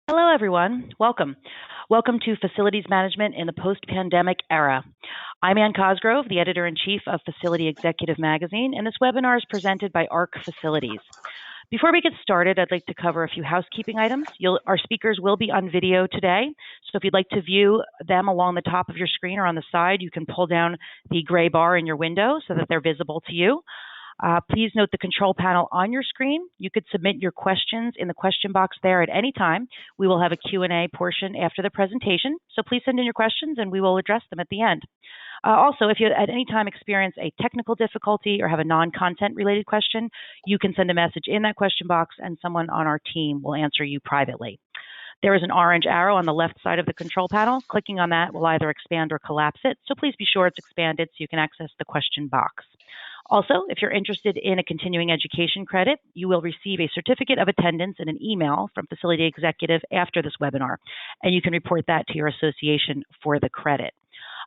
Hello, everyone. Welcome. Welcome to Facilities Management in the Post-Pandemic Era. I'm Ann Cosgrove, the Editor-in-Chief of Facility Executive Magazine, and this webinar is presented by ARC Facilities. Before we get started, I'd like to cover a few housekeeping items. Our speakers will be on video today, so if you'd like to view them along the top of your screen or on the side, you can pull down the gray bar in your window so that they're visible to you. Please note the control panel on your screen. You could submit your questions in the question box there at any time. We will have a Q&A portion after the presentation, so please send in your questions and we will address them at the end. Also, if you at any time experience a technical difficulty or have a non-content related question, you can send a message in that question box and someone on our team will answer you privately. There is an orange arrow on the left side of the control panel. Clicking on that will either expand or collapse it, so please be sure it's expanded so you can access the question box. Also, if you're interested in a continuing education credit, you will receive a certificate of attendance in an email from Facility Executive after this webinar, and you can report that to your association for the credit.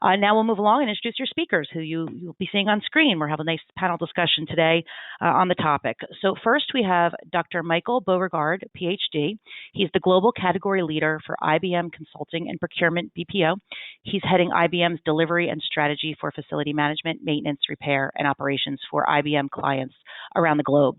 Now we'll move along and introduce your speakers, who you'll be seeing on screen. We'll have a nice panel discussion today on the topic. So first we have Dr. Weikal Beauregard, PhD. He's the Global Category Leader for IBM Consulting and Procurement BPO. He's heading IBM's delivery and strategy for facility management, maintenance, repair, and operations for IBM clients around the globe.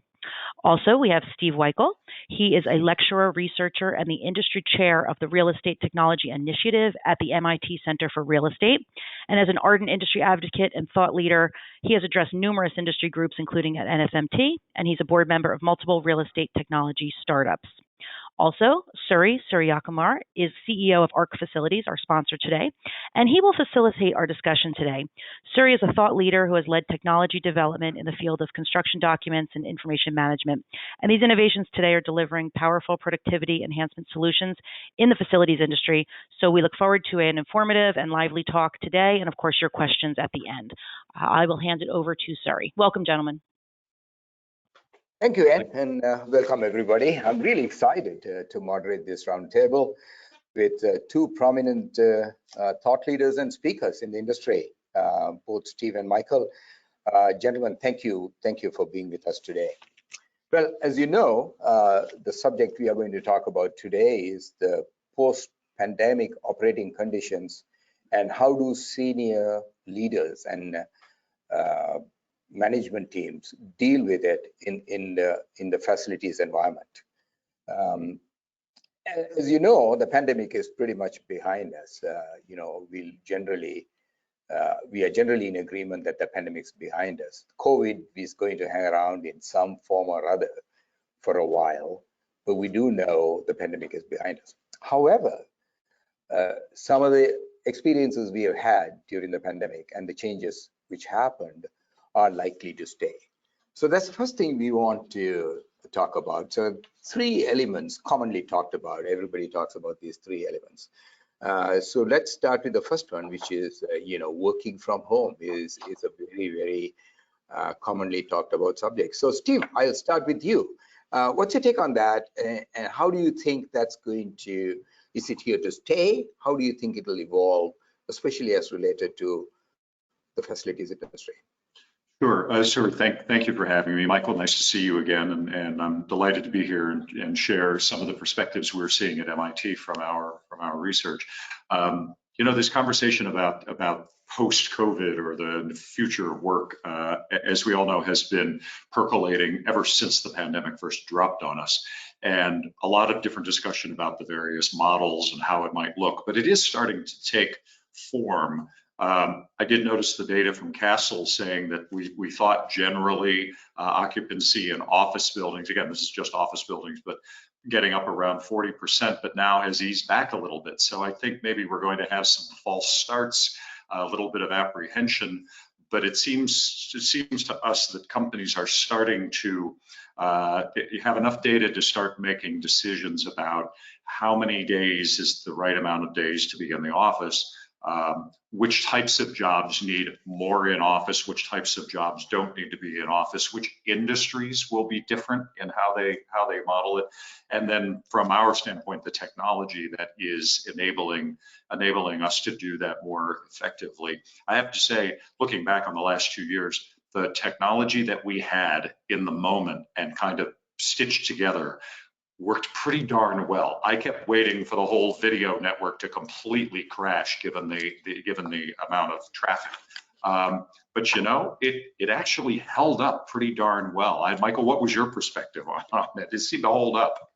Also, we have Steve Weikal. He is a lecturer, researcher, and the industry chair of the Real Estate Technology Initiative at the MIT Center for Real Estate. And as an ardent industry advocate and thought leader, he has addressed numerous industry groups, including at NFMT, and he's a board member of multiple real estate technology startups. Also, Suri Suriyakumar is CEO of ARC Facilities, our sponsor today, and he will facilitate our discussion today. Suri is a thought leader who has led technology development in the field of construction documents and information management. And these innovations today are delivering powerful productivity enhancement solutions in the facilities industry. So we look forward to an informative and lively talk today, and of course, your questions at the end. I will hand it over to Suri. Welcome, gentlemen. Thank you, Ann, and welcome everybody. I'm really excited to moderate this roundtable with two prominent thought leaders and speakers in the industry, both Steve and Weikal. Gentlemen, thank you for being with us today. Well, as you know, the subject we are going to talk about today is the post-pandemic operating conditions and how do senior leaders and management teams deal with it in the facilities environment. As you know, the pandemic is pretty much behind us. We are generally in agreement that the pandemic is behind us. COVID is going to hang around in some form or other for a while, but we do know the pandemic is behind us. However, some of the experiences we have had during the pandemic and the changes which happened are likely to stay. So that's the first thing we want to talk about. So three elements commonly talked about. Everybody talks about these three elements. So let's start with the first one, which is, working from home is a very, very commonly talked about subject. So Steve, I'll start with you. What's your take on that? And how do you think that's going to, is it here to stay? How do you think it will evolve, especially as related to the facilities industry? Sure. Thank you for having me, Weikal. Nice to see you again, and I'm delighted to be here and share some of the perspectives we're seeing at MIT from our research. This conversation about post-COVID or the future of work, as we all know, has been percolating ever since the pandemic first dropped on us, and a lot of different discussion about the various models and how it might look. But it is starting to take form. I did notice the data from Castle saying that we thought generally occupancy in office buildings, again, this is just office buildings, but getting up around 40%, but now has eased back a little bit. So I think maybe we're going to have some false starts, a little bit of apprehension, but it seems to us that companies are starting to have enough data to start making decisions about how many days is the right amount of days to be in the office. Which types of jobs need more in office, which types of jobs don't need to be in office, which industries will be different in how they model it, and then from our standpoint, the technology that is enabling us to do that more effectively. I have to say, looking back on the last 2 years, the technology that we had in the moment and kind of stitched together worked pretty darn well. I kept waiting for the whole video network to completely crash given the amount of traffic. But you know, it actually held up pretty darn well. Michael, what was your perspective on it? It seemed to hold up.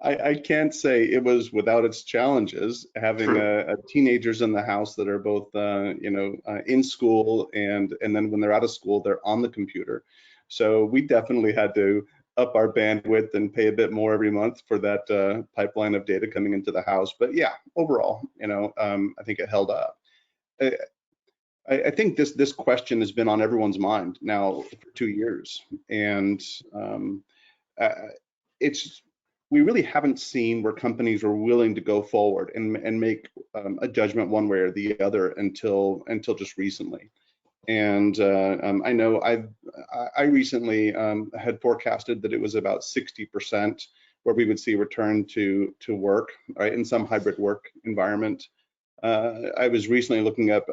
I can't say it was without its challenges. Having teenagers in the house that are both, in school and then when they're out of school, they're on the computer. So we definitely had to up our bandwidth and pay a bit more every month for that pipeline of data coming into the house. But yeah, overall, I think it held up. I think this question has been on everyone's mind now for 2 years, and we really haven't seen where companies are willing to go forward and make a judgment one way or the other until just recently. And I know I recently had forecasted that it was about 60% where we would see a return to work, right, in some hybrid work environment. I was recently looking up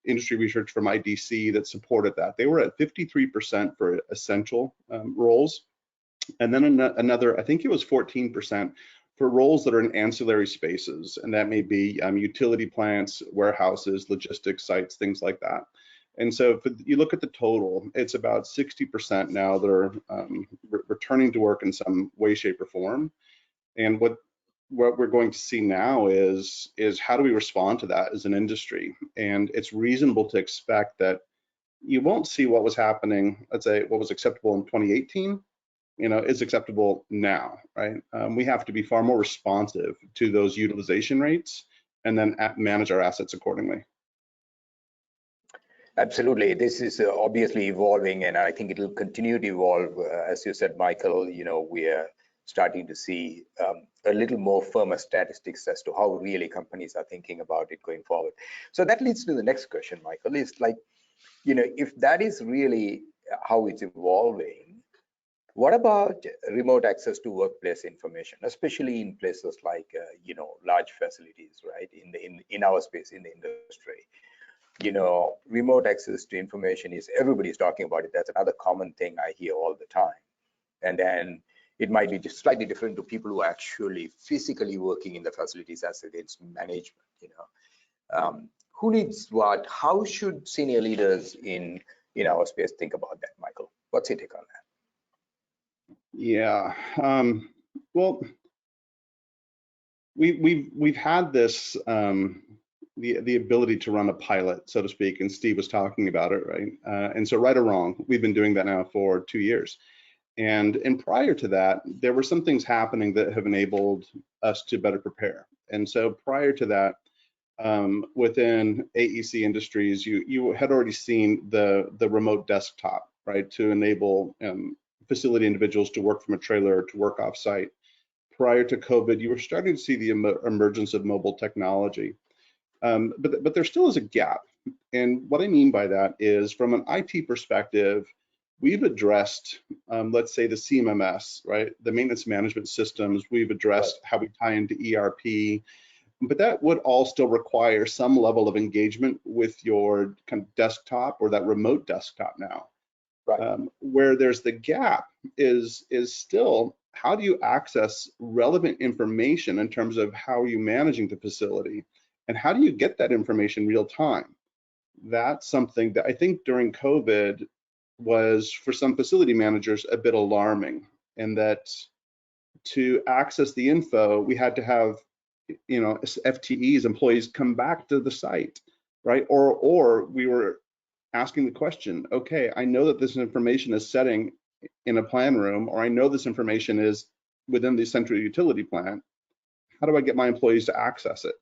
industry research from IDC that supported that. They were at 53% for essential roles, and then another, I think it was 14% for roles that are in ancillary spaces, and that may be utility plants, warehouses, logistics sites, things like that. And so if you look at the total, it's about 60% now that are returning to work in some way, shape, or form. And what we're going to see now is how do we respond to that as an industry? And it's reasonable to expect that you won't see what was happening, let's say what was acceptable in 2018, is acceptable now, right? We have to be far more responsive to those utilization rates and then manage our assets accordingly. Absolutely. This is obviously evolving, and I think it will continue to evolve. As you said, Michael, we are starting to see a little more firmer statistics as to how really companies are thinking about it going forward. So that leads to the next question, Michael, is like, if that is really how it's evolving, what about remote access to workplace information, especially in places like, large facilities, right? In our space, in the industry. Remote access to information everybody's talking about it. That's another common thing I hear all the time. And then it might be just slightly different to people who are actually physically working in the facilities as against management, who needs what? How should senior leaders in our space think about that, Michael? What's your take on that? Yeah, well, we've had this, the ability to run a pilot, so to speak, and Steve was talking about it, right? And so right or wrong, we've been doing that now for 2 years. And prior to that, there were some things happening that have enabled us to better prepare. And so prior to that, within AEC Industries, you had already seen the remote desktop, right, to enable facility individuals to work from a trailer, to work off-site. Prior to COVID, you were starting to see the emergence of mobile technology. But there still is a gap. And what I mean by that is, from an IT perspective, we've addressed, let's say, the CMMS, right? The maintenance management systems. We've addressed how we tie into ERP, but that would all still require some level of engagement with your kind of desktop or that remote desktop now. Right. Where there's the gap is still, how do you access relevant information in terms of how are you managing the facility? And how do you get that information real time? That's something that I think during COVID was, for some facility managers, a bit alarming, and that to access the info, we had to have, FTEs, employees, come back to the site, right? Or we were asking the question, okay, I know that this information is setting in a plan room, or I know this information is within the central utility plant. How do I get my employees to access it?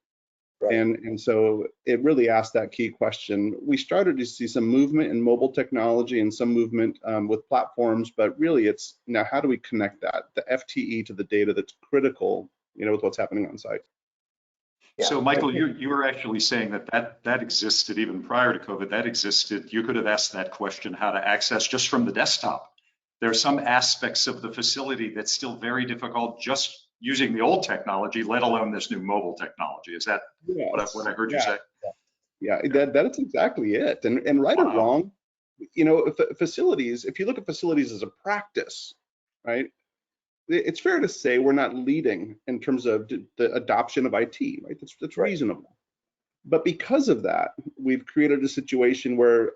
Right. And so it really asked that key question. We started to see some movement in mobile technology and some movement with platforms, but really it's now, how do we connect that, the FTE, to the data that's critical, with what's happening on site. Yeah. So Michael, you were actually saying that existed even prior to COVID. That existed. You could have asked that question, how to access just from the desktop. There are some aspects of the facility that's still very difficult just using the old technology, let alone this new mobile technology. Is that what I heard you say? Yeah, that is exactly it. And right or wrong, facilities, if you look at facilities as a practice, right? it's fair to say we're not leading in terms of the adoption of IT, right? That's Right. reasonable. But because of that, we've created a situation where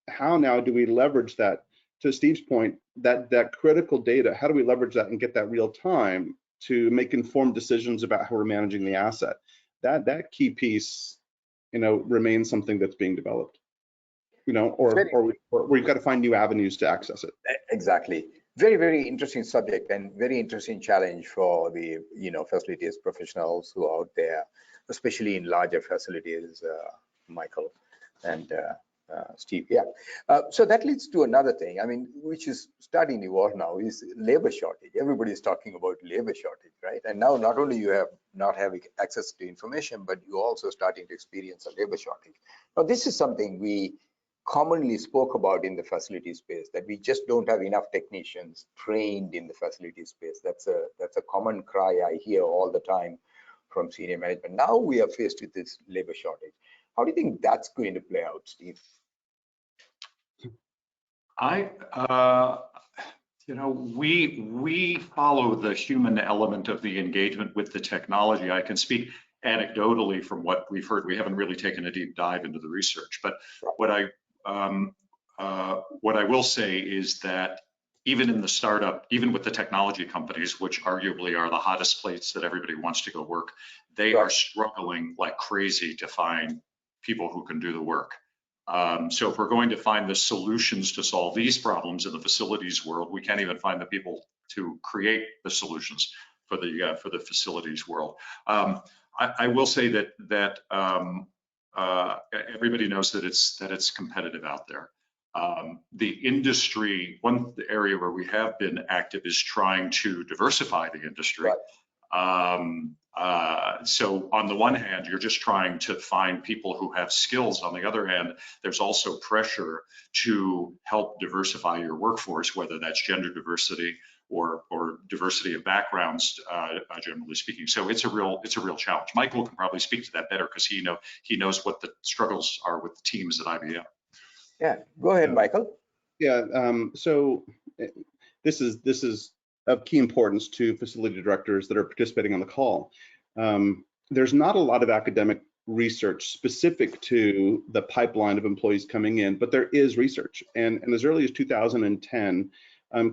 how now do we leverage that, to Steve's point, that critical data, how do we leverage that and get that real time to make informed decisions about how we're managing the asset? That key piece, remains something that's being developed, or we've got to find new avenues to access it. Exactly. Very, very interesting subject and very interesting challenge for the, facilities professionals who are out there, especially in larger facilities, Michael and Steve. Yeah. So that leads to another thing, which is starting to evolve now, is labor shortage. Everybody's talking about labor shortage, right? And now not only you have not having access to information, but you're also starting to experience a labor shortage. Now, this is something we commonly spoke about in the facility space, that we just don't have enough technicians trained in the facility space. That's a common cry I hear all the time from senior management. Now we are faced with this labor shortage. How do you think that's going to play out, Steve? We follow the human element of the engagement with the technology. I can speak anecdotally from what we've heard. We haven't really taken a deep dive into the research, but what I will say is that even in the startup, even with the technology companies, which arguably are the hottest place that everybody wants to go work, they are struggling like crazy to find people who can do the work. So if we're going to find the solutions to solve these problems in the facilities world, we can't even find the people to create the solutions for the facilities world. I will say that everybody knows that it's competitive out there. The industry, one area where we have been active is trying to diversify the industry. So on the one hand, you're just trying to find people who have skills. On the other hand, there's also pressure to help diversify your workforce, whether that's gender diversity or diversity of backgrounds, generally speaking. So it's a real challenge. Michael can probably speak to that better because he knows what the struggles are with the teams at IBM. Yeah, go ahead, Michael. Yeah, so this is of key importance to facility directors that are participating on the call. There's not a lot of academic research specific to the pipeline of employees coming in, but there is research. And as early as 2010,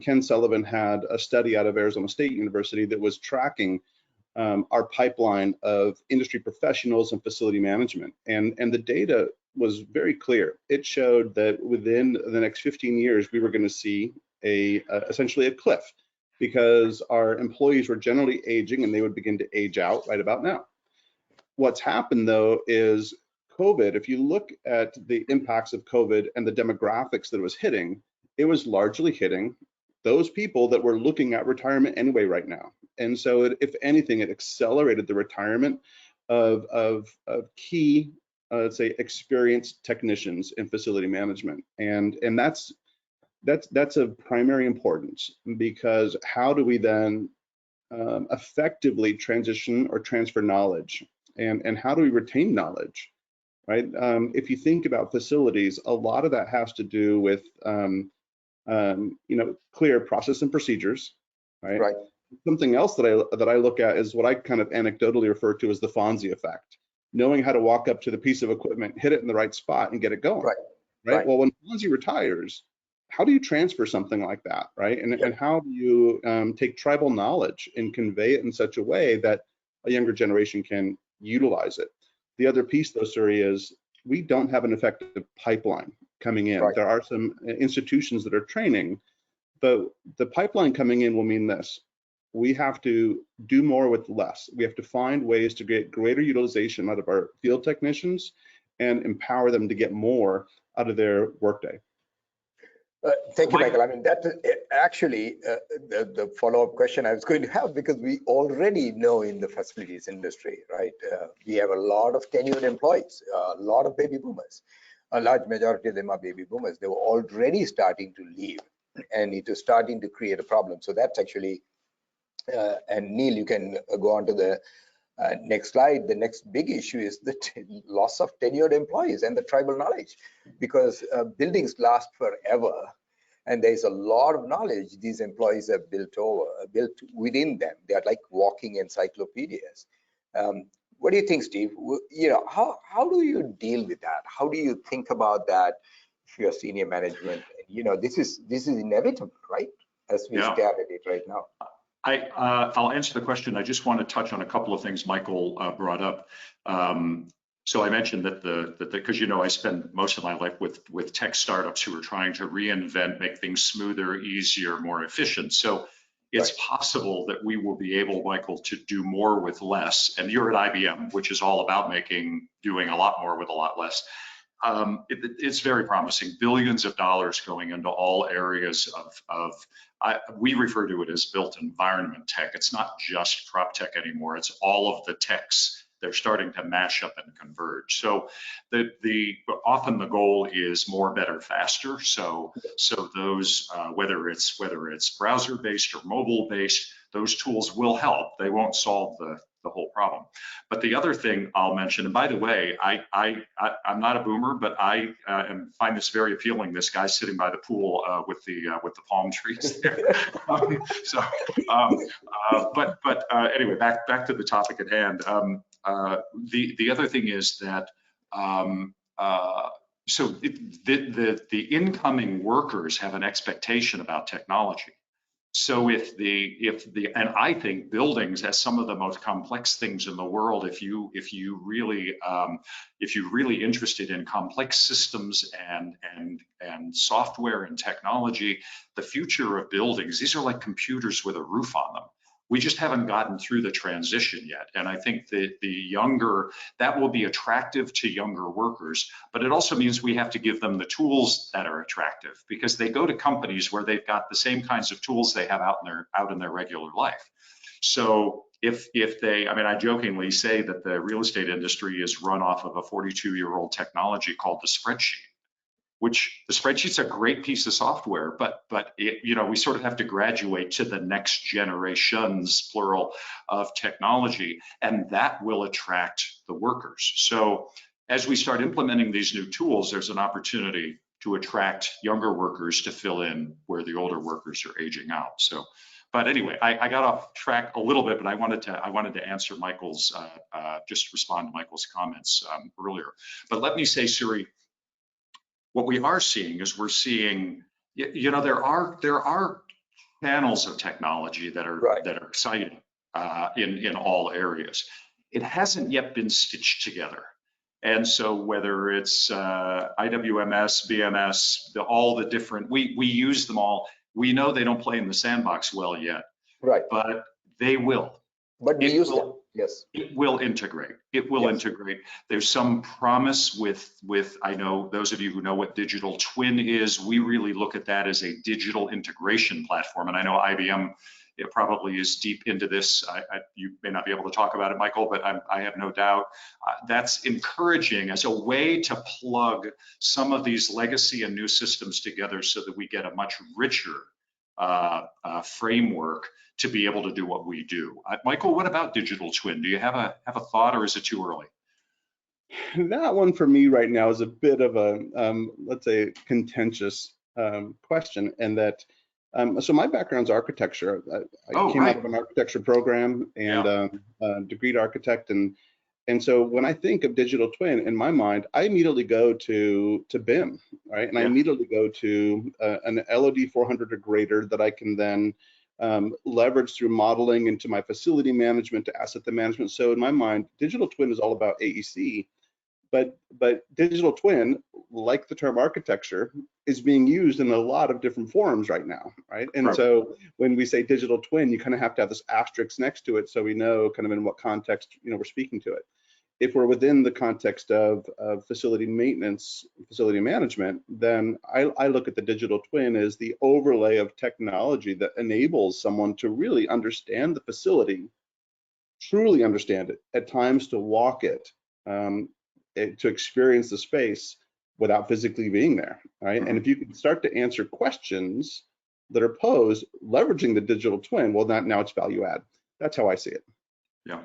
Ken Sullivan had a study out of Arizona State University that was tracking our pipeline of industry professionals and facility management. And the data was very clear. It showed that within the next 15 years, we were going to see essentially a cliff, because our employees were generally aging and they would begin to age out right about now. What's happened though is COVID, if you look at the impacts of COVID and the demographics that it was hitting, it was largely hitting those people that were looking at retirement anyway right now. And so if anything, it accelerated the retirement of key, let's say, experienced technicians in facility management. And that's of primary importance, because how do we then effectively transition or transfer knowledge, and how do we retain knowledge, right? If you think about facilities, a lot of that has to do with clear process and procedures, right? Right. Something else that I look at is what I kind of anecdotally refer to as the Fonzie effect, knowing how to walk up to the piece of equipment, hit it in the right spot, and get it going. Right. Well, when Fonzie retires, how do you transfer something like that, right? And how do you take tribal knowledge and convey it in such a way that a younger generation can utilize it? The other piece, though, Suri, is we don't have an effective pipeline coming in. There are some institutions that are training, but the pipeline coming in will mean this: we have to do more with less. We have to find ways to get greater utilization out of our field technicians and empower them to get more out of their workday. Thank you, Michael. That's actually the follow-up question I was going to have, because we already know in the facilities industry, right? We have a lot of tenured employees, a lot of baby boomers. A large majority of them are baby boomers. They were already starting to leave, and it is starting to create a problem. So that's actually, and Neil, you can go on to the next slide. The next big issue is the loss of tenured employees and the tribal knowledge, because buildings last forever. and there's a lot of knowledge these employees have built within them. They are like walking encyclopedias. What do you think, Steve? You know, how do you deal with that? How do you think about that if you're senior management? You know, this is inevitable, right? As we stare at it right now. I'll answer the question. I just want to touch on a couple of things Michael brought up. So I mentioned that because you know I spend most of my life with tech startups who are trying to reinvent, make things smoother, easier, more efficient. So it's possible that we will be able, Michael, to do more with less. And you're at IBM, which is all about doing a lot more with a lot less. It's very promising. Billions of dollars going into all areas we refer to it as built environment tech. It's not just prop tech anymore. It's all of the techs. They're starting to mash up and converge. So often the goal is more, better, faster. So those whether it's browser based or mobile based, those tools will help. They won't solve the whole problem. But the other thing I'll mention, and by the way, I'm not a boomer, but I find this very appealing. This guy sitting by the pool with the palm trees there. Anyway, back to the topic at hand. The other thing is that the incoming workers have an expectation about technology. So and I think buildings has some of the most complex things in the world. If you really interested in complex systems and software and technology, the future of buildings, these are like computers with a roof on them. We just haven't gotten through the transition yet. And I think that will be attractive to younger workers, but it also means we have to give them the tools that are attractive, because they go to companies where they've got the same kinds of tools they have out in their regular life. So if they, I jokingly say that the real estate industry is run off of a 42-year-old technology called the spreadsheet, which the spreadsheet's a great piece of software, but we sort of have to graduate to the next generations, plural, of technology, and that will attract the workers. So as we start implementing these new tools, there's an opportunity to attract younger workers to fill in where the older workers are aging out. So, but anyway, I got off track a little bit, but I wanted to answer Michael's, just respond to Michael's comments earlier. But let me say, Suri, what we are seeing is there are channels of technology that are exciting in all areas. It hasn't yet been stitched together. And so whether it's IWMS, BMS, all the different, we use them all. We know they don't play in the sandbox well yet, but they will. But we use them. Yes, it will integrate. It will integrate. There's some promise with. I know those of you who know what digital twin is. We really look at that as a digital integration platform, and I know IBM probably is deep into this. You may not be able to talk about it, Michael, but I have no doubt that's encouraging as a way to plug some of these legacy and new systems together, so that we get a much richer framework to be able to do what we do. Michael, what about digital twin? Do you have a thought, or is it too early? That one for me right now is a bit of a, let's say, contentious question, and that, so my background's architecture. I came out of an architecture program and degreed architect, and so when I think of digital twin, in my mind, I immediately go to BIM, right? And I immediately go to an LOD 400 or greater that I can then leverage through modeling into my facility management to asset management. So in my mind, digital twin is all about AEC, but digital twin, like the term architecture, is being used in a lot of different forms right now, right? And so when we say digital twin, you kind of have to have this asterisk next to it, so we know kind of in what context we're speaking to it. If we're within the context of facility maintenance, facility management, then I look at the digital twin as the overlay of technology that enables someone to really understand the facility, truly understand it, at times to walk it, to experience the space without physically being there, right? And if you can start to answer questions that are posed leveraging the digital twin, well, now it's value add. That's how I see it. Yeah.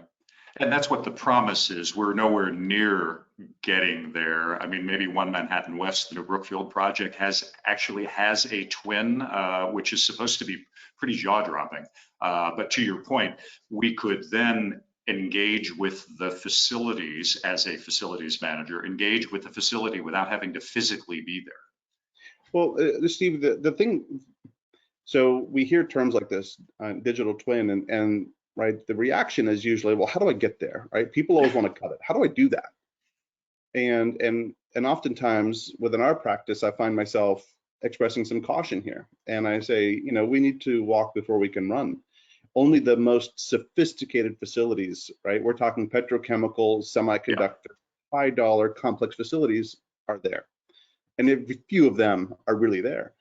And that's what the promise is. We're nowhere near getting there. I mean, maybe One Manhattan West, the New Brookfield project, actually has a twin, which is supposed to be pretty jaw-dropping. But to your point, we could then engage with the facilities as a facilities manager, engage with the facility without having to physically be there. Well, Steve, the thing, so we hear terms like this, digital twin, and right, the reaction is usually, well, how do I get there, right? People always want to cut it. How do I do that? And oftentimes within our practice, I find myself expressing some caution here. And I say, you know, we need to walk before we can run. Only the most sophisticated facilities, right? We're talking petrochemicals, semiconductor, high dollar complex facilities are there. And a few of them are really there.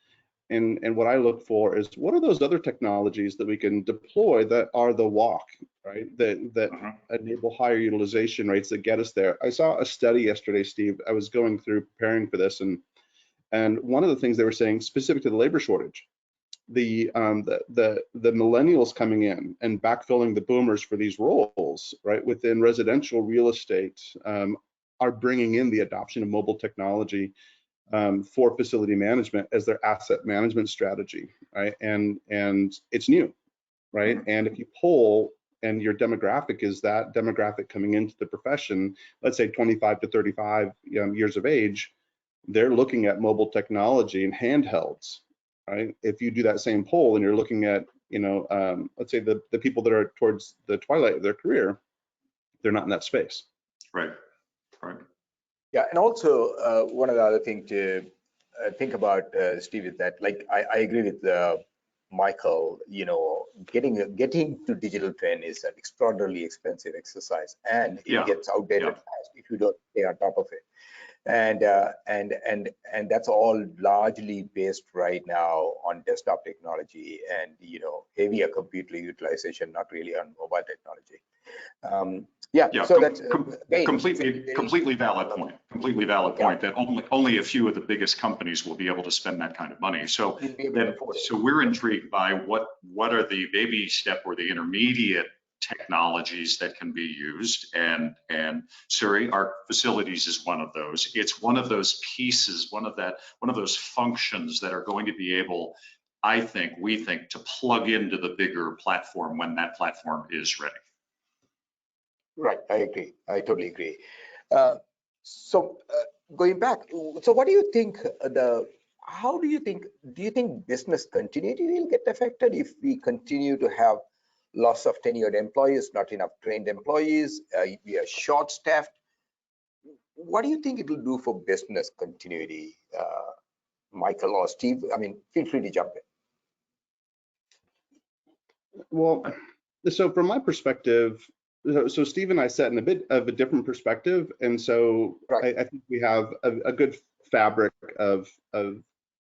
And what I look for is, what are those other technologies that we can deploy that are the walk, right? That enable higher utilization rates that get us there. I saw a study yesterday, Steve. I was going through preparing for this, and one of the things they were saying specific to the labor shortage, the millennials coming in and backfilling the boomers for these roles, right, within residential real estate, are bringing in the adoption of mobile technology for facility management as their asset management strategy, right? And it's new, right? And if you poll and your demographic is that demographic coming into the profession, let's say 25 to 35 years of age, they're looking at mobile technology and handhelds, right? If you do that same poll and you're looking at, you know, let's say the people that are towards the twilight of their career, they're not in that space. Right, right. Yeah, and also one of the other things to think about, Steve, is that, like, I agree with Michael. You know, getting to digital twin is an extraordinarily expensive exercise, and it gets outdated fast if you don't stay on top of it. And that's all largely based right now on desktop technology and, you know, heavier computer utilization, not really on mobile technology. So that's completely valid point. Completely valid point that only a few of the biggest companies will be able to spend that kind of money. So we're intrigued by what are the baby step or the intermediate technologies that can be used, and Suri, our facilities is one of those. It's one of those pieces, one of those functions that are going to be able, we think, to plug into the bigger platform when that platform is ready. Right, I agree. I totally agree. So going back, so what do you think do you think business continuity will get affected if we continue to have loss of tenured employees, not enough trained employees, we are short-staffed? What do you think it will do for business continuity, Michael or Steve? I mean, feel free to jump in. Well, so from my perspective, so Steve and I sat in a bit of a different perspective, and so I think we have a good fabric of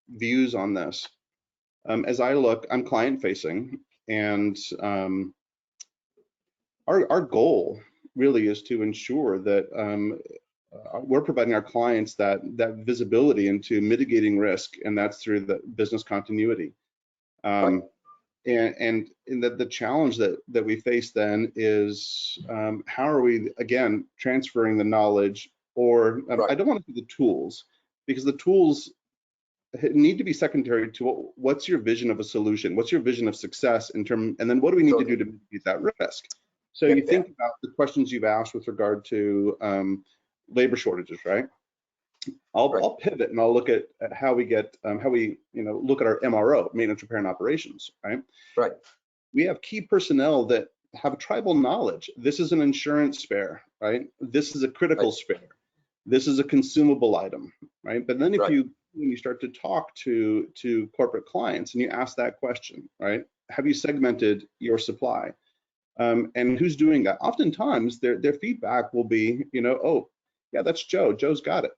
views on this. As I look, I'm client-facing, and our goal really is to ensure that we're providing our clients that visibility into mitigating risk, and that's through the business continuity. And the challenge that we face then is how are we, again, transferring the knowledge, or I don't want to say the tools, because the tools need to be secondary to what's your vision of a solution, what's your vision of success and then what do we need to do to mitigate that risk? So you think about the questions you've asked with regard to labor shortages, right? I'll pivot and I'll look at how we look at our MRO, maintenance, repair, and operations, right? Right. We have key personnel that have tribal knowledge. This is an insurance spare, right? This is a critical spare. This is a consumable item, right? But then when you start to talk to corporate clients and you ask that question, right? Have you segmented your supply? And who's doing that? Oftentimes their feedback will be, oh, yeah, that's Joe. Joe's got it.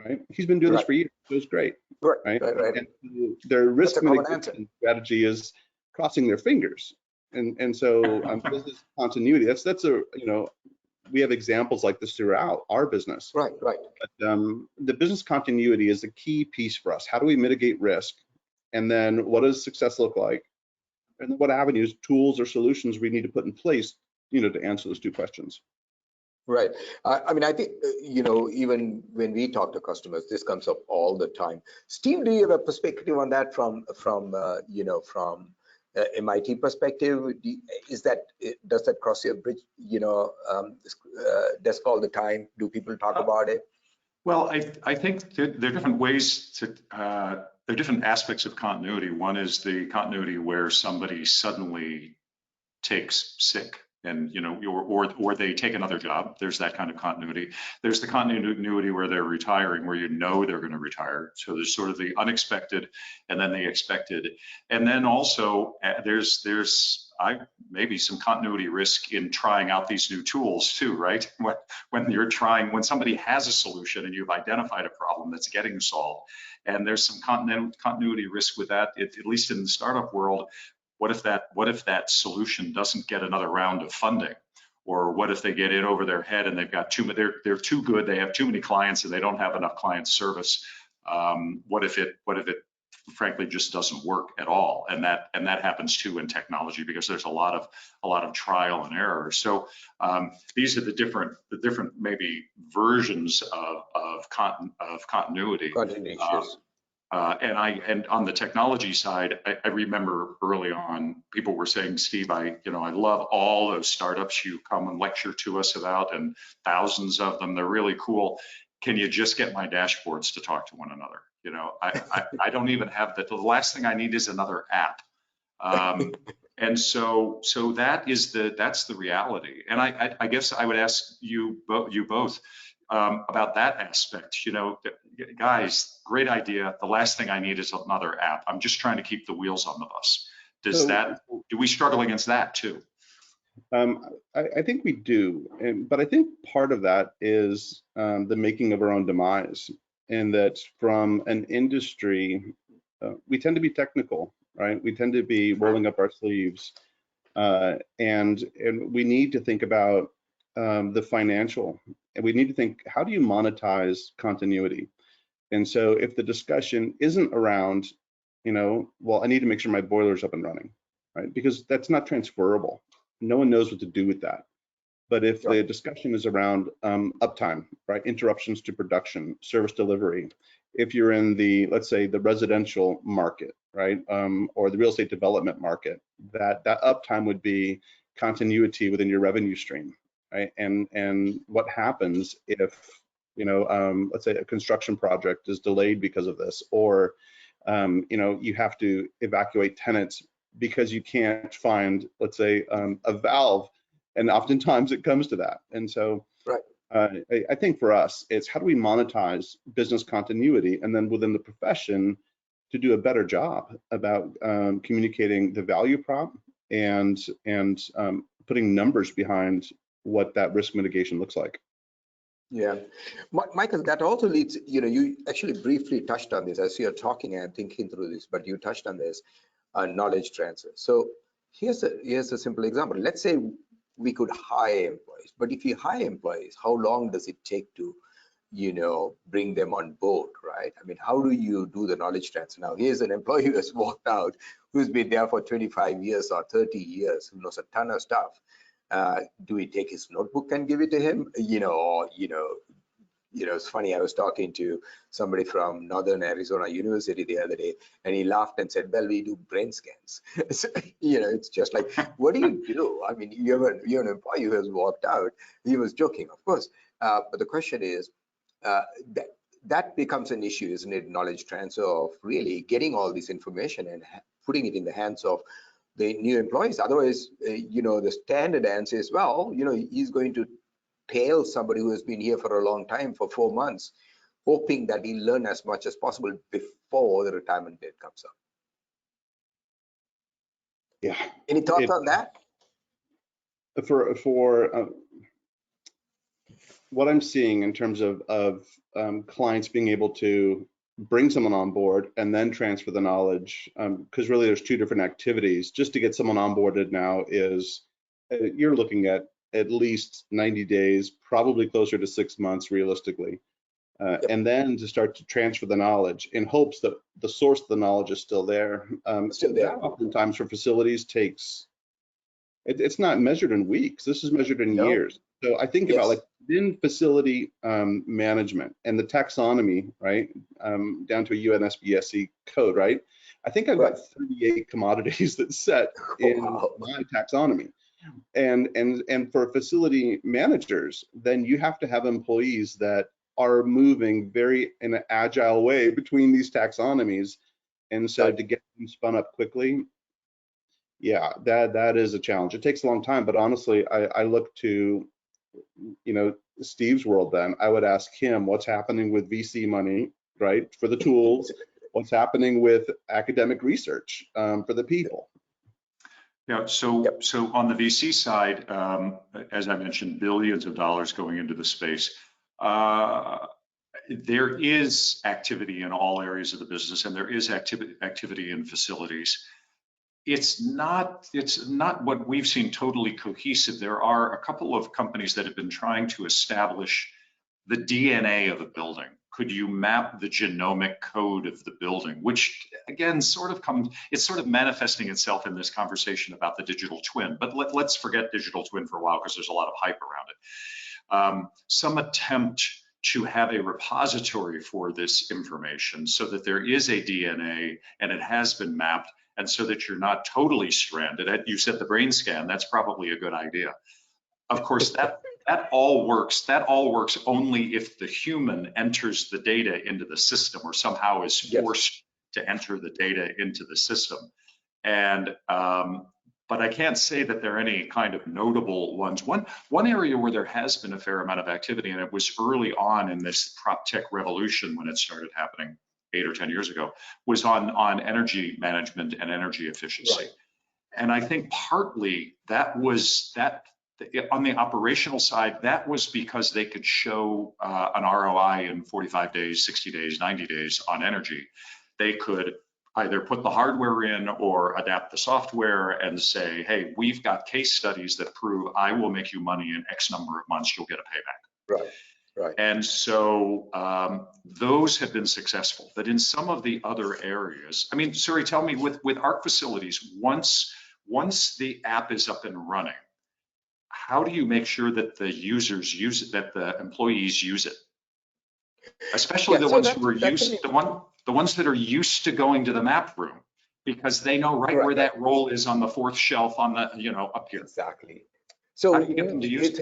Right? He's been doing this for years. Joe's great. Right. And their risk mitigation strategy is crossing their fingers. And so business continuity, that's we have examples like this throughout our business. Right. But the business continuity is a key piece for us. How do we mitigate risk? And then what does success look like? And what avenues, tools, or solutions we need to put in place, to answer those two questions. Right. I mean, I think, even when we talk to customers, this comes up all the time. Steve, do you have a perspective on that from MIT perspective? Does that cross your bridge, desk all the time? Do people talk about it? Well, I think there are different ways to, there are different aspects of continuity. One is the continuity where somebody suddenly takes sick and, or they take another job. There's that kind of continuity. There's the continuity where they're retiring, where they're going to retire. So there's sort of the unexpected and then the expected. And then also there's maybe some continuity risk in trying out these new tools too, right? When somebody has a solution and you've identified a problem that's getting solved, and there's some continuity risk with that, at least in the startup world. What if that solution doesn't get another round of funding? Or what if they get in over their head and they've got they're too good, they have too many clients and they don't have enough client service? What if it frankly just doesn't work at all? And that happens too in technology, because there's a lot of trial and error. So these are the different maybe versions of continuity. And on the technology side, I remember early on, people were saying, Steve, I love all those startups you come and lecture to us about, and thousands of them. They're really cool. Can you just get my dashboards to talk to one another? I don't even have that. The last thing I need is another app. And so that's the reality. And I guess I would ask you both about that aspect. Guys, great idea. The last thing I need is another app. I'm just trying to keep the wheels on the bus. Do we struggle against that too? I think we do, but I think part of that is the making of our own demise, in that from an industry, we tend to be technical, right? We tend to be rolling up our sleeves, and we need to think about the financial, and we need to think, how do you monetize continuity? And so if the discussion isn't around, well, I need to make sure my boiler's up and running, right? Because that's not transferable. No one knows what to do with that. But if the discussion is around uptime, right, interruptions to production, service delivery, if you're in let's say the residential market, right, or the real estate development market, that uptime would be continuity within your revenue stream, right? And what happens if, let's say a construction project is delayed because of this, or you have to evacuate tenants because you can't find, let's say, a valve, and oftentimes it comes to that. And so I think for us, it's how do we monetize business continuity, and then within the profession to do a better job about communicating the value prop and putting numbers behind what that risk mitigation looks like. Yeah, Michael, that also leads, you actually briefly touched on this as you're talking and thinking through this, but you touched on this knowledge transfer. So here's a simple example. Let's say we could hire employees, but if you hire employees, how long does it take to, bring them on board, right? I mean, how do you do the knowledge transfer? Now, here's an employee who has walked out, who's been there for 25 years or 30 years, who knows a ton of stuff. Do we take his notebook and give it to him? It's funny, I was talking to somebody from Northern Arizona University the other day, and he laughed and said, well, we do brain scans. So, it's just like, what do you do? I mean, you're an employee who has walked out. He was joking, of course. But the question is, that becomes an issue, isn't it? Knowledge transfer of really getting all this information and putting it in the hands of the new employees. Otherwise, the standard answer is, well, he's going to tail somebody who has been here for a long time, for 4 months, hoping that he'll learn as much as possible before the retirement date comes up. Yeah. Any thoughts on that? For what I'm seeing in terms of clients being able to bring someone on board and then transfer the knowledge, because really there's two different activities. Just to get someone onboarded now is, you're looking at least 90 days, probably closer to 6 months realistically. And then to start to transfer the knowledge in hopes that the source of the knowledge is still there. That oftentimes for facilities takes, it's not measured in weeks, this is measured in years. So I think about like within facility management and the taxonomy, right, down to a UNSBSC code, right? I think I've got 38 commodities that set in my taxonomy. And for facility managers, then you have to have employees that are moving very in an agile way between these taxonomies. And so to get them spun up quickly, yeah, that is a challenge. It takes a long time, but honestly, I look to, you know, Steve's world. Then I would ask him what's happening with VC money, right, for the tools, what's happening with academic research for the people. Yeah, so on the VC side, as I mentioned, billions of dollars going into the space. There is activity in all areas of the business, and there is activity in facilities. It's not what we've seen totally cohesive. There are a couple of companies that have been trying to establish the DNA of a building. Could you map the genomic code of the building, which again it's sort of manifesting itself in this conversation about the digital twin. But let's forget digital twin for a while because there's a lot of hype around it. Some attempt to have a repository for this information so that there is a DNA and it has been mapped, and so that you're not totally stranded. You said the brain scan, that's probably a good idea. Of course, that all works only if the human enters the data into the system or somehow is forced to enter the data into the system. And but I can't say that there are any kind of notable ones. One area where there has been a fair amount of activity, and it was early on in this prop tech revolution when it started happening 8 or 10 years ago, was on energy management and energy efficiency. Right. And I think partly that was on the operational side, that was because they could show an ROI in 45 days, 60 days, 90 days on energy. They could either put the hardware in or adapt the software and say, hey, we've got case studies that prove I will make you money in X number of months, you'll get a payback. Right. Right. And so those have been successful. But in some of the other areas, I mean, Suri, tell me, with ARC facilities, once the app is up and running, how do you make sure that the users use it, that the employees use it? Especially the ones who are the ones that are used to going to the map room, because they know right where that roll is on the 4th shelf on the, up here. Exactly. So how do you get them to use it's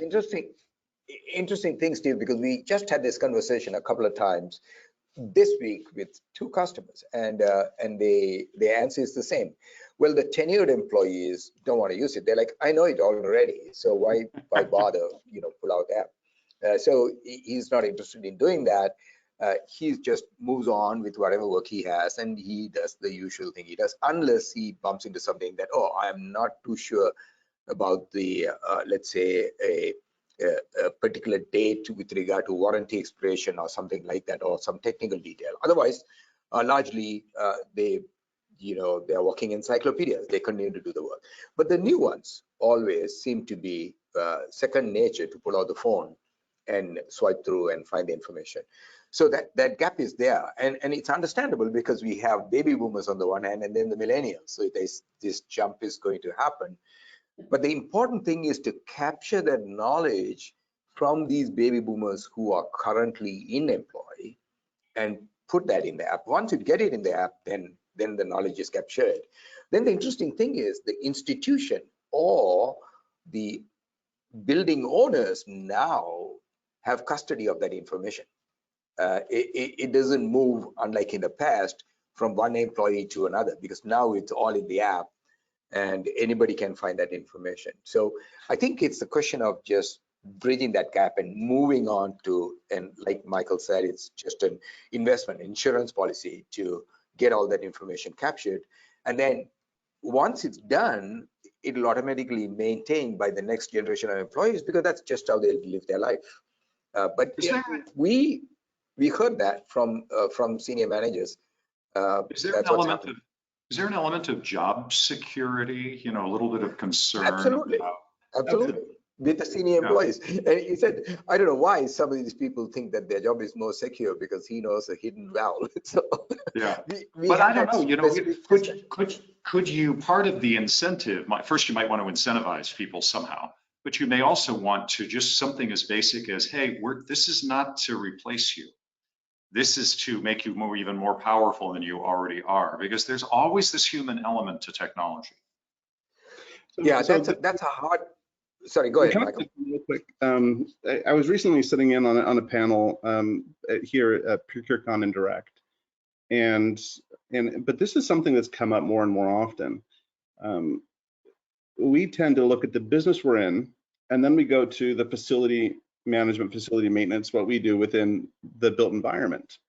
interesting thing, Steve, because we just had this conversation a couple of times this week with 2 customers, and the answer is the same. Well, the tenured employees don't want to use it. They're like, I know it already, so why bother, pull out the app? So he's not interested in doing that. He just moves on with whatever work he has, and he does the usual thing he does, unless he bumps into something that, I'm not too sure about the, let's say, a particular date with regard to warranty expiration or something like that, or some technical detail. Otherwise, largely they're walking encyclopedias. They continue to do the work. But the new ones always seem to be second nature to pull out the phone and swipe through and find the information. So that gap is there, and it's understandable because we have baby boomers on the one hand and then the millennials. So this jump is going to happen. But the important thing is to capture that knowledge from these baby boomers who are currently in employ and put that in the app. Once you get it in the app, then the knowledge is captured. Then the interesting thing is the institution or the building owners now have custody of that information. It doesn't move, unlike in the past, from one employee to another, because now it's all in the app and anybody can find that information. So I think it's a question of just bridging that gap and moving on to, and like Michael said, it's just an investment insurance policy to get all that information captured. And then once it's done, it'll automatically maintained by the next generation of employees, because that's just how they live their life. But yeah, we heard that from senior managers. Is there an element of job security? A little bit of concern. Absolutely. With the senior employees. And he said, I don't know why some of these people think that their job is more secure, because he knows a hidden valve. So yeah, but I don't know. Could you, part of the incentive, first you might want to incentivize people somehow, but you may also want to just something as basic as, hey, this is not to replace you. This is to make you even more powerful than you already are, because there's always this human element to technology. Yeah, that's a hard. Sorry, go ahead, Michael. Real quick. I was recently sitting in on a panel here at ProcureCon Indirect, but this is something that's come up more and more often. We tend to look at the business we're in, and then we go to the facility management, facility maintenance, what we do within the built environment.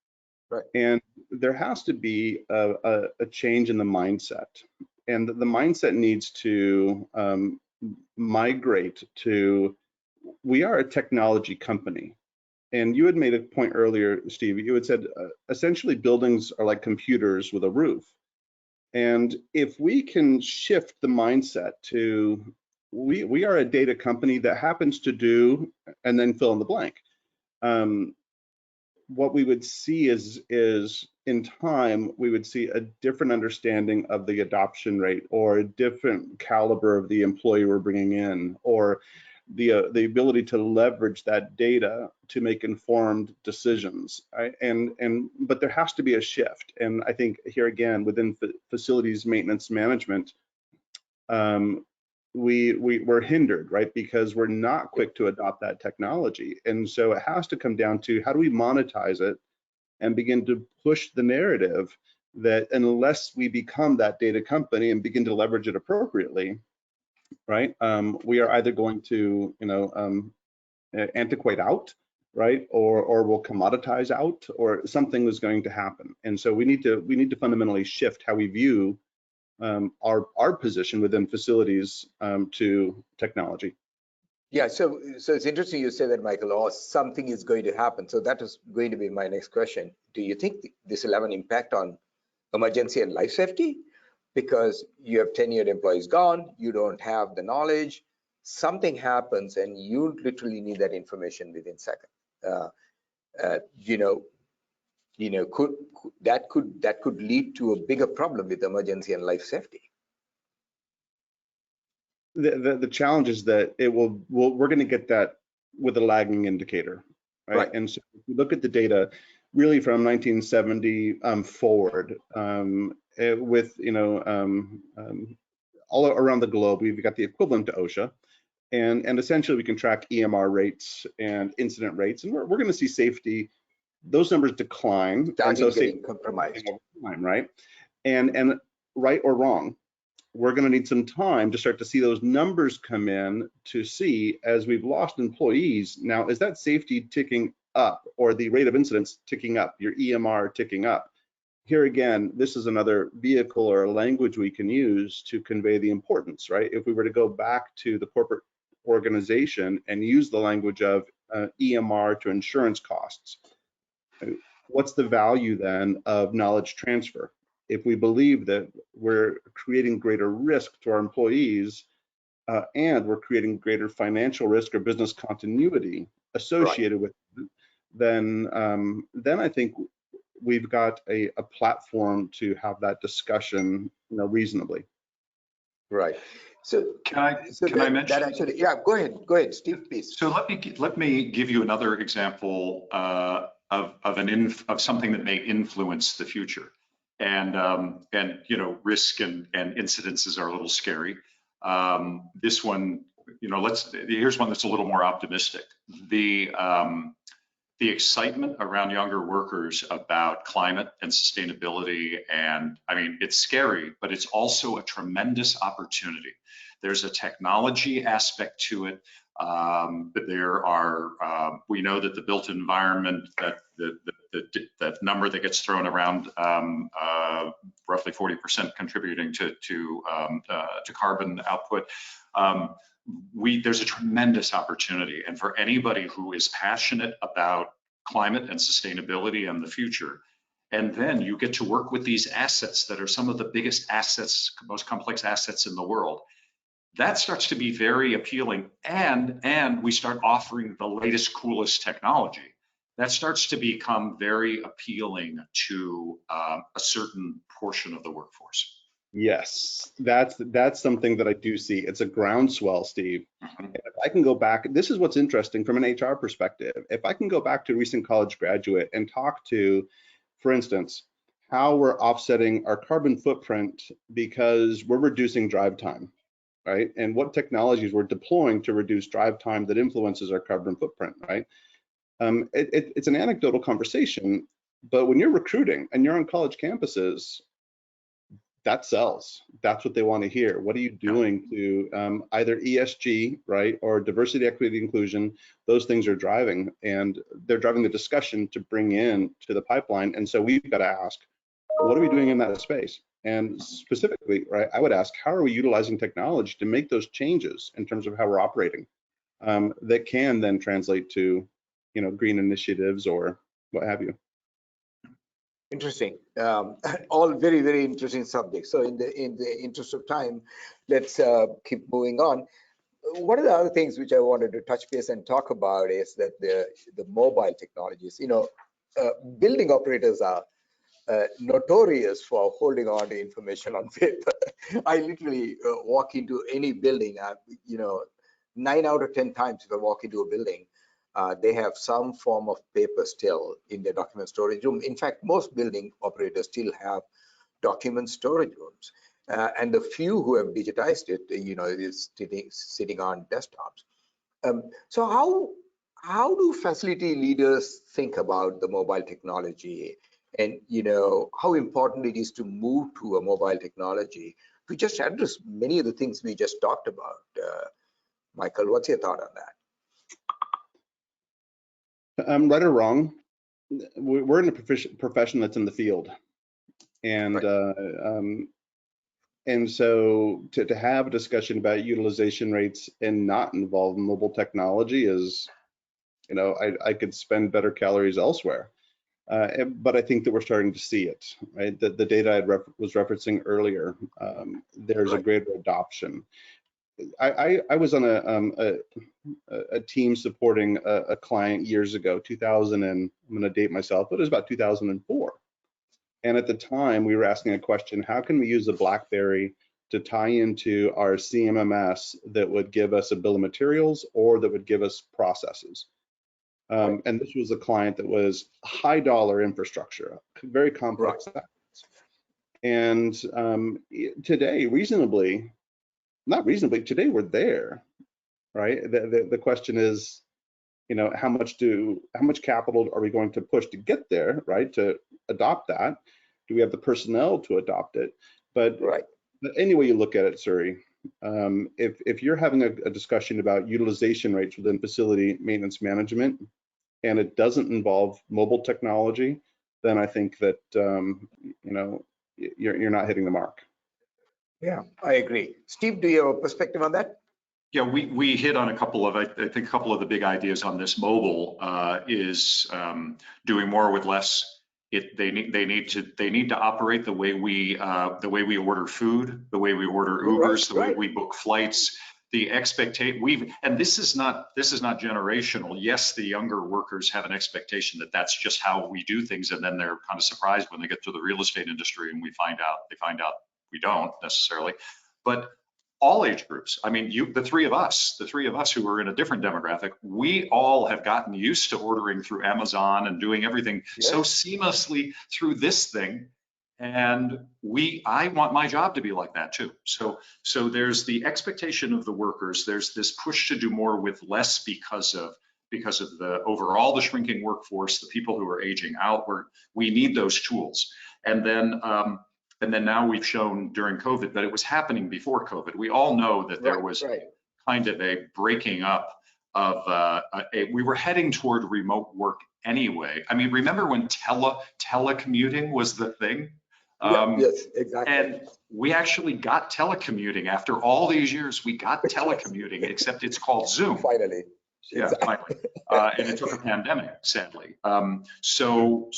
Right. And there has to be a change in the mindset, and the mindset needs to migrate to, we are a technology company. And you had made a point earlier, Steve, you had said essentially buildings are like computers with a roof. And if we can shift the mindset to, we are a data company that happens to do, and then fill in the blank. What we would see is in time, we would see a different understanding of the adoption rate, or a different caliber of the employee we're bringing in, or the ability to leverage that data to make informed decisions. Right? But there has to be a shift. And I think here again, within facilities maintenance management, we're hindered, right? Because we're not quick to adopt that technology. And so it has to come down to, how do we monetize it and begin to push the narrative that unless we become that data company and begin to leverage it appropriately, right? We are either going to, antiquate out, right? Or we'll commoditize out, or something is going to happen. And so we need to fundamentally shift how we view our position within facilities to technology. Yeah, so it's interesting you say that, Michael, or something is going to happen. So that is going to be my next question. Do you think this will have an impact on emergency and life safety? Because you have tenured employees gone, you don't have the knowledge, something happens and you literally need that information within seconds. That could lead to a bigger problem with emergency and life safety. The challenge is that we're going to get that with a lagging indicator, right? And so if you look at the data really from 1970 forward, with all around the globe, we've got the equivalent to OSHA, and essentially we can track EMR rates and incident rates, and we're going to see safety, those numbers decline, and so safety compromised over time, right? And right or wrong, we're going to need some time to start to see those numbers come in, to see, as we've lost employees, now is that safety ticking up, or the rate of incidents ticking up, your EMR ticking up? Here again, this is another vehicle or language we can use to convey the importance, right? If we were to go back to the corporate organization and use the language of EMR to insurance costs, what's the value then of knowledge transfer? If we believe that we're creating greater risk to our employees, and we're creating greater financial risk or business continuity associated with it, then I think we've got a platform to have that discussion, reasonably. Right. So can I mention that? Actually, yeah, go ahead, Steve, please. So let me give you another example of something that may influence the future. And risk and incidences are a little scary. This one, here's one that's a little more optimistic. The excitement around younger workers about climate and sustainability, and I mean, it's scary, but it's also a tremendous opportunity. There's a technology aspect to it, but there are, we know that the built environment, that number that gets thrown around, roughly 40% contributing to carbon output, there's a tremendous opportunity. And for anybody who is passionate about climate and sustainability and the future, and then you get to work with these assets that are some of the biggest assets, most complex assets in the world, that starts to be very appealing. And we start offering the latest, coolest technology. That starts to become very appealing to a certain portion of the workforce. Yes, that's something that I do see. It's a groundswell, Steve. And if I can go back, this is what's interesting from an HR perspective. If I can go back to a recent college graduate and talk to, for instance, how we're offsetting our carbon footprint because we're reducing drive time, right? And what technologies we're deploying to reduce drive time that influences our carbon footprint, right? It's an anecdotal conversation, but when you're recruiting and you're on college campuses, that sells. That's what they want to hear. What are you doing to either ESG, right, or diversity, equity, inclusion? Those things are driving, and they're driving the discussion to bring in to the pipeline. And so we've got to ask, what are we doing in that space? And specifically, right, I would ask, how are we utilizing technology to make those changes in terms of how we're operating that can then translate to, green initiatives or what have you. Interesting. All very, very interesting subjects. So in the interest of time, let's keep moving on. One of the other things which I wanted to touch base and talk about is that the mobile technologies. Building operators are notorious for holding on to information on paper. I literally walk into any building. 9 out of 10 times if I walk into a building, they have some form of paper still in their document storage room. In fact, most building operators still have document storage rooms. And the few who have digitized it, is sitting on desktops. So how do facility leaders think about the mobile technology, and how important it is to move to a mobile technology to just address many of the things we just talked about? Michael, what's your thought on that? Right or wrong, we're in a profession that's in the field, and right. And so to have a discussion about utilization rates and not involve mobile technology is, I could spend better calories elsewhere. But I think that we're starting to see it, right? The data I was referencing earlier, there's right. a greater adoption. I was on a team supporting a client years ago, 2000, and I'm going to date myself, but it was about 2004. And at the time, we were asking a question: how can we use the BlackBerry to tie into our CMMS that would give us a bill of materials or that would give us processes? And this was a client that was high dollar infrastructure, very complex. Right. And today, today we're there, right? The question is, how much capital are we going to push to get there, right? To adopt that. Do we have the personnel to adopt it? But right. But any way you look at it, Suri, if you're having a discussion about utilization rates within facility maintenance management, and it doesn't involve mobile technology, then I think that you're not hitting the mark. Yeah, I agree. Steve, do you have a perspective on that? Yeah, we hit on a couple of, I think a couple of the big ideas on this. Mobile is doing more with less. They need to operate the way we order food, the way we order Ubers, the way we book flights. The expectation and this is not generational. Yes, the younger workers have an expectation that that's just how we do things, and then they're kind of surprised when they get to the real estate industry and they find out we don't necessarily. But all age groups, I mean, the three of us who are in a different demographic, we all have gotten used to ordering through Amazon and doing everything so seamlessly through this thing. And I want my job to be like that too. So there's the expectation of the workers. There's this push to do more with less because of the overall the shrinking workforce, the people who are aging out. We need those tools. And then now we've shown during COVID that it was happening before COVID. We all know that there was kind of a breaking up of we were heading toward remote work anyway. I mean, remember when telecommuting was the thing? Yes, exactly. And we actually got telecommuting after all these years. We got telecommuting, except it's called Zoom. Finally. Yeah, finally. And it took a pandemic, sadly. So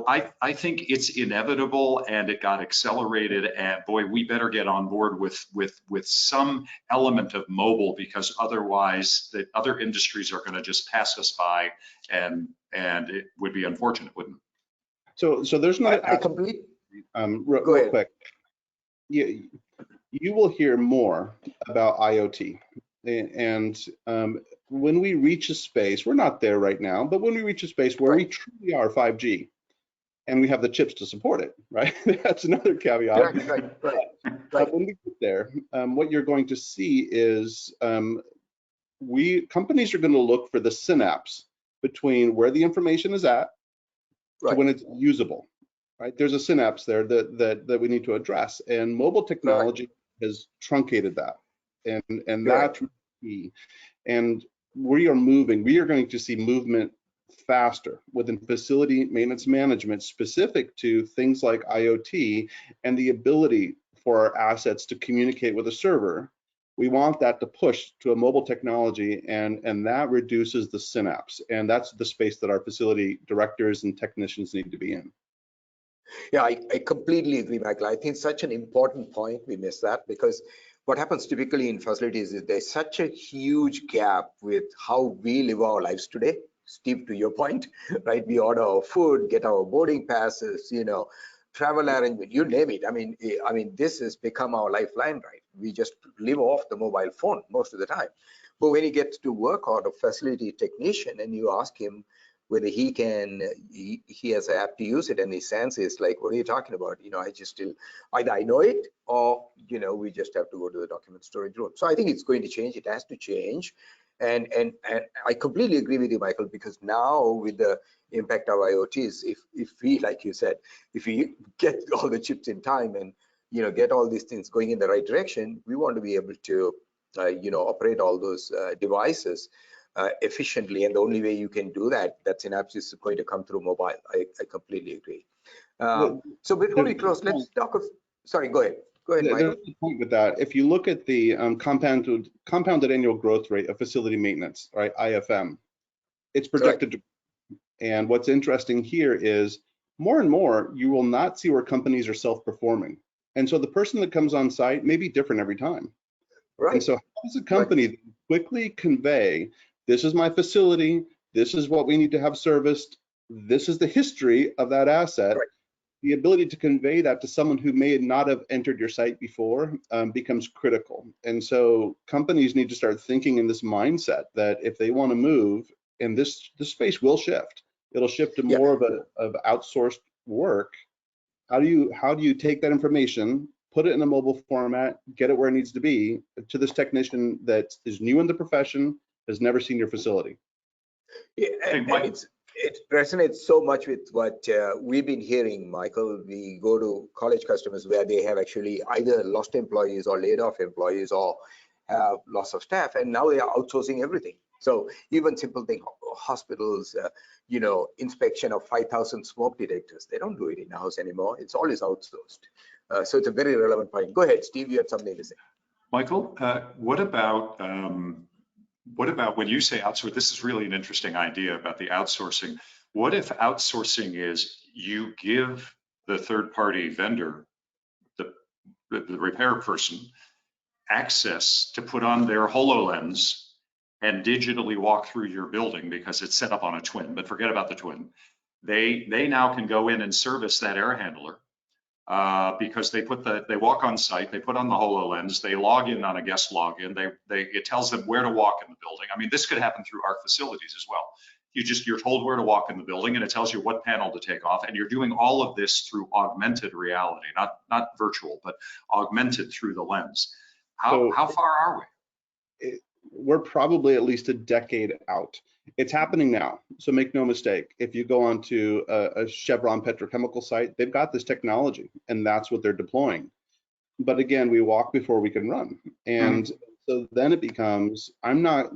I think it's inevitable, and it got accelerated. And boy, we better get on board with some element of mobile, because otherwise the other industries are going to just pass us by, and it would be unfortunate, wouldn't it? So there's not. I complete. Real quick. you will hear more about IoT. And when we reach a space, we're not there right now, but when we reach a space where we truly are 5G and we have the chips to support it, right? That's another caveat. Right. But when we get there, what you're going to see is companies are going to look for the synapse between where the information is at to when it's usable, right? There's a synapse there that we need to address, and mobile technology has truncated that, and that's key. And we are going to see movement faster within facility maintenance management specific to things like IoT and the ability for our assets to communicate with a server. We want that to push to a mobile technology, and that reduces the synapse. And that's the space that our facility directors and technicians need to be in. Yeah, I completely agree, Michael. I think such an important point, we miss that, because what happens typically in facilities is there's such a huge gap with how we live our lives today. Steve, to your point, right? We order our food, get our boarding passes, travel arrangement, you name it. I mean, this has become our lifeline, right? We just live off the mobile phone most of the time. But when he gets to work on a facility technician and you ask him whether he has an app to use it, and his sense is like, what are you talking about? I just still, either I know it or, we just have to go to the document storage room. So I think it's going to change. It has to change. And I completely agree with you, Michael, because now with the impact of IoTs, if we, like you said, if we get all the chips in time and, get all these things going in the right direction, we want to be able to, operate all those devices efficiently. And the only way you can do that synapse is going to come through mobile. I completely agree. So before we close, let's talk of, sorry, go ahead. Go ahead, Michael. There's a point with that. If you look at the compounded annual growth rate of facility maintenance, right, IFM, it's projected to, and what's interesting here is more and more, you will not see where companies are self-performing. And so the person that comes on site may be different every time. Right. And so how does a company quickly convey, this is my facility, this is what we need to have serviced, this is the history of that asset. Right. The ability to convey that to someone who may not have entered your site before becomes critical. And so companies need to start thinking in this mindset that if they want to move, and this space will shift, it'll shift to more of outsourced work. How do you take that information, put it in a mobile format, get it where it needs to be to this technician that is new in the profession, has never seen your facility? Yeah, and it resonates so much with what we've been hearing, Michael. We go to college customers where they have actually either lost employees or laid off employees or have loss of staff, and now they are outsourcing everything. So even simple thing, hospitals, inspection of 5,000 smoke detectors, they don't do it in-house anymore. It's always outsourced. So it's a very relevant point. Go ahead, Steve, you had something to say. Michael, what about when you say outsource? This is really an interesting idea about the outsourcing. What if outsourcing is you give the third-party vendor, the repair person, access to put on their HoloLens and digitally walk through your building because it's set up on a twin, but forget about the twin. They now can go in and service that air handler because they walk on site, they put on the HoloLens, they log in on a guest login, it tells them where to walk in the building. I mean, this could happen through our facilities as well. You're told where to walk in the building and it tells you what panel to take off, and you're doing all of this through augmented reality, not virtual, but augmented through the lens. How far are we? We're probably at least a decade out. It's happening now. So make no mistake, if you go onto a Chevron petrochemical site, they've got this technology and that's what they're deploying. But again, we walk before we can run. And so then it becomes, I'm not,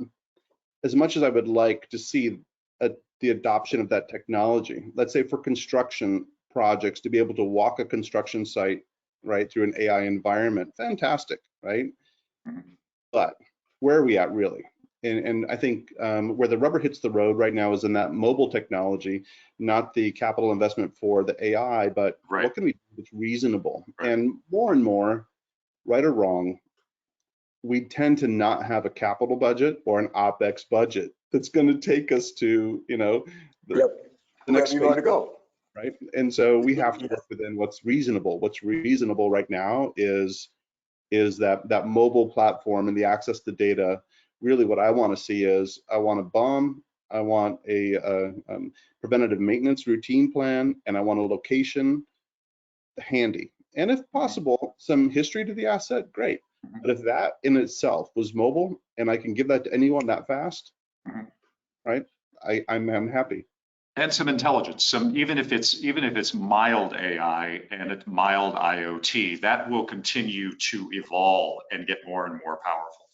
as much as I would like to see the adoption of that technology, let's say for construction projects, to be able to walk a construction site, right, through an AI environment, fantastic, right? But where are we at really? And I think where the rubber hits the road right now is in that mobile technology, not the capital investment for the AI, but what can we do that's reasonable? And more, right or wrong, we tend to not have a capital budget or an OpEx budget that's going to take us to, the next where we want to go. right? And so we have to work within what's reasonable. What's reasonable right now is that mobile platform and the access to data. Really, what I want to see is I want a BOM, I want a preventative maintenance routine plan, and I want a location handy. And if possible, some history to the asset, great. But if that in itself was mobile and I can give that to anyone that fast, right? I'm happy. And some intelligence, even if it's mild AI and it's mild IoT, that will continue to evolve and get more and more powerful.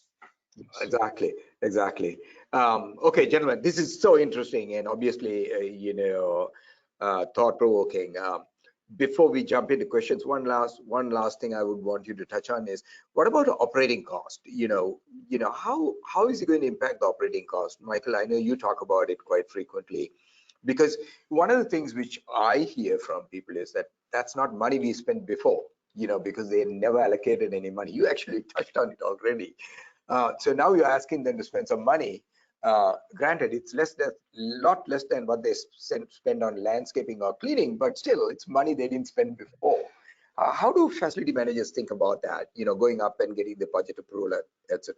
Exactly. Okay, gentlemen, this is so interesting and obviously, thought-provoking. Before we jump into questions, one last thing I would want you to touch on is what about the operating cost? How is it going to impact the operating cost? Michael, I know you talk about it quite frequently, because one of the things which I hear from people is that that's not money we spent before, because they never allocated any money. You actually touched on it already. So now you're asking them to spend some money. Granted, it's lot less than what they spend on landscaping or cleaning, but still, it's money they didn't spend before. How do facility managers think about that? Going up and getting the budget approval, etc.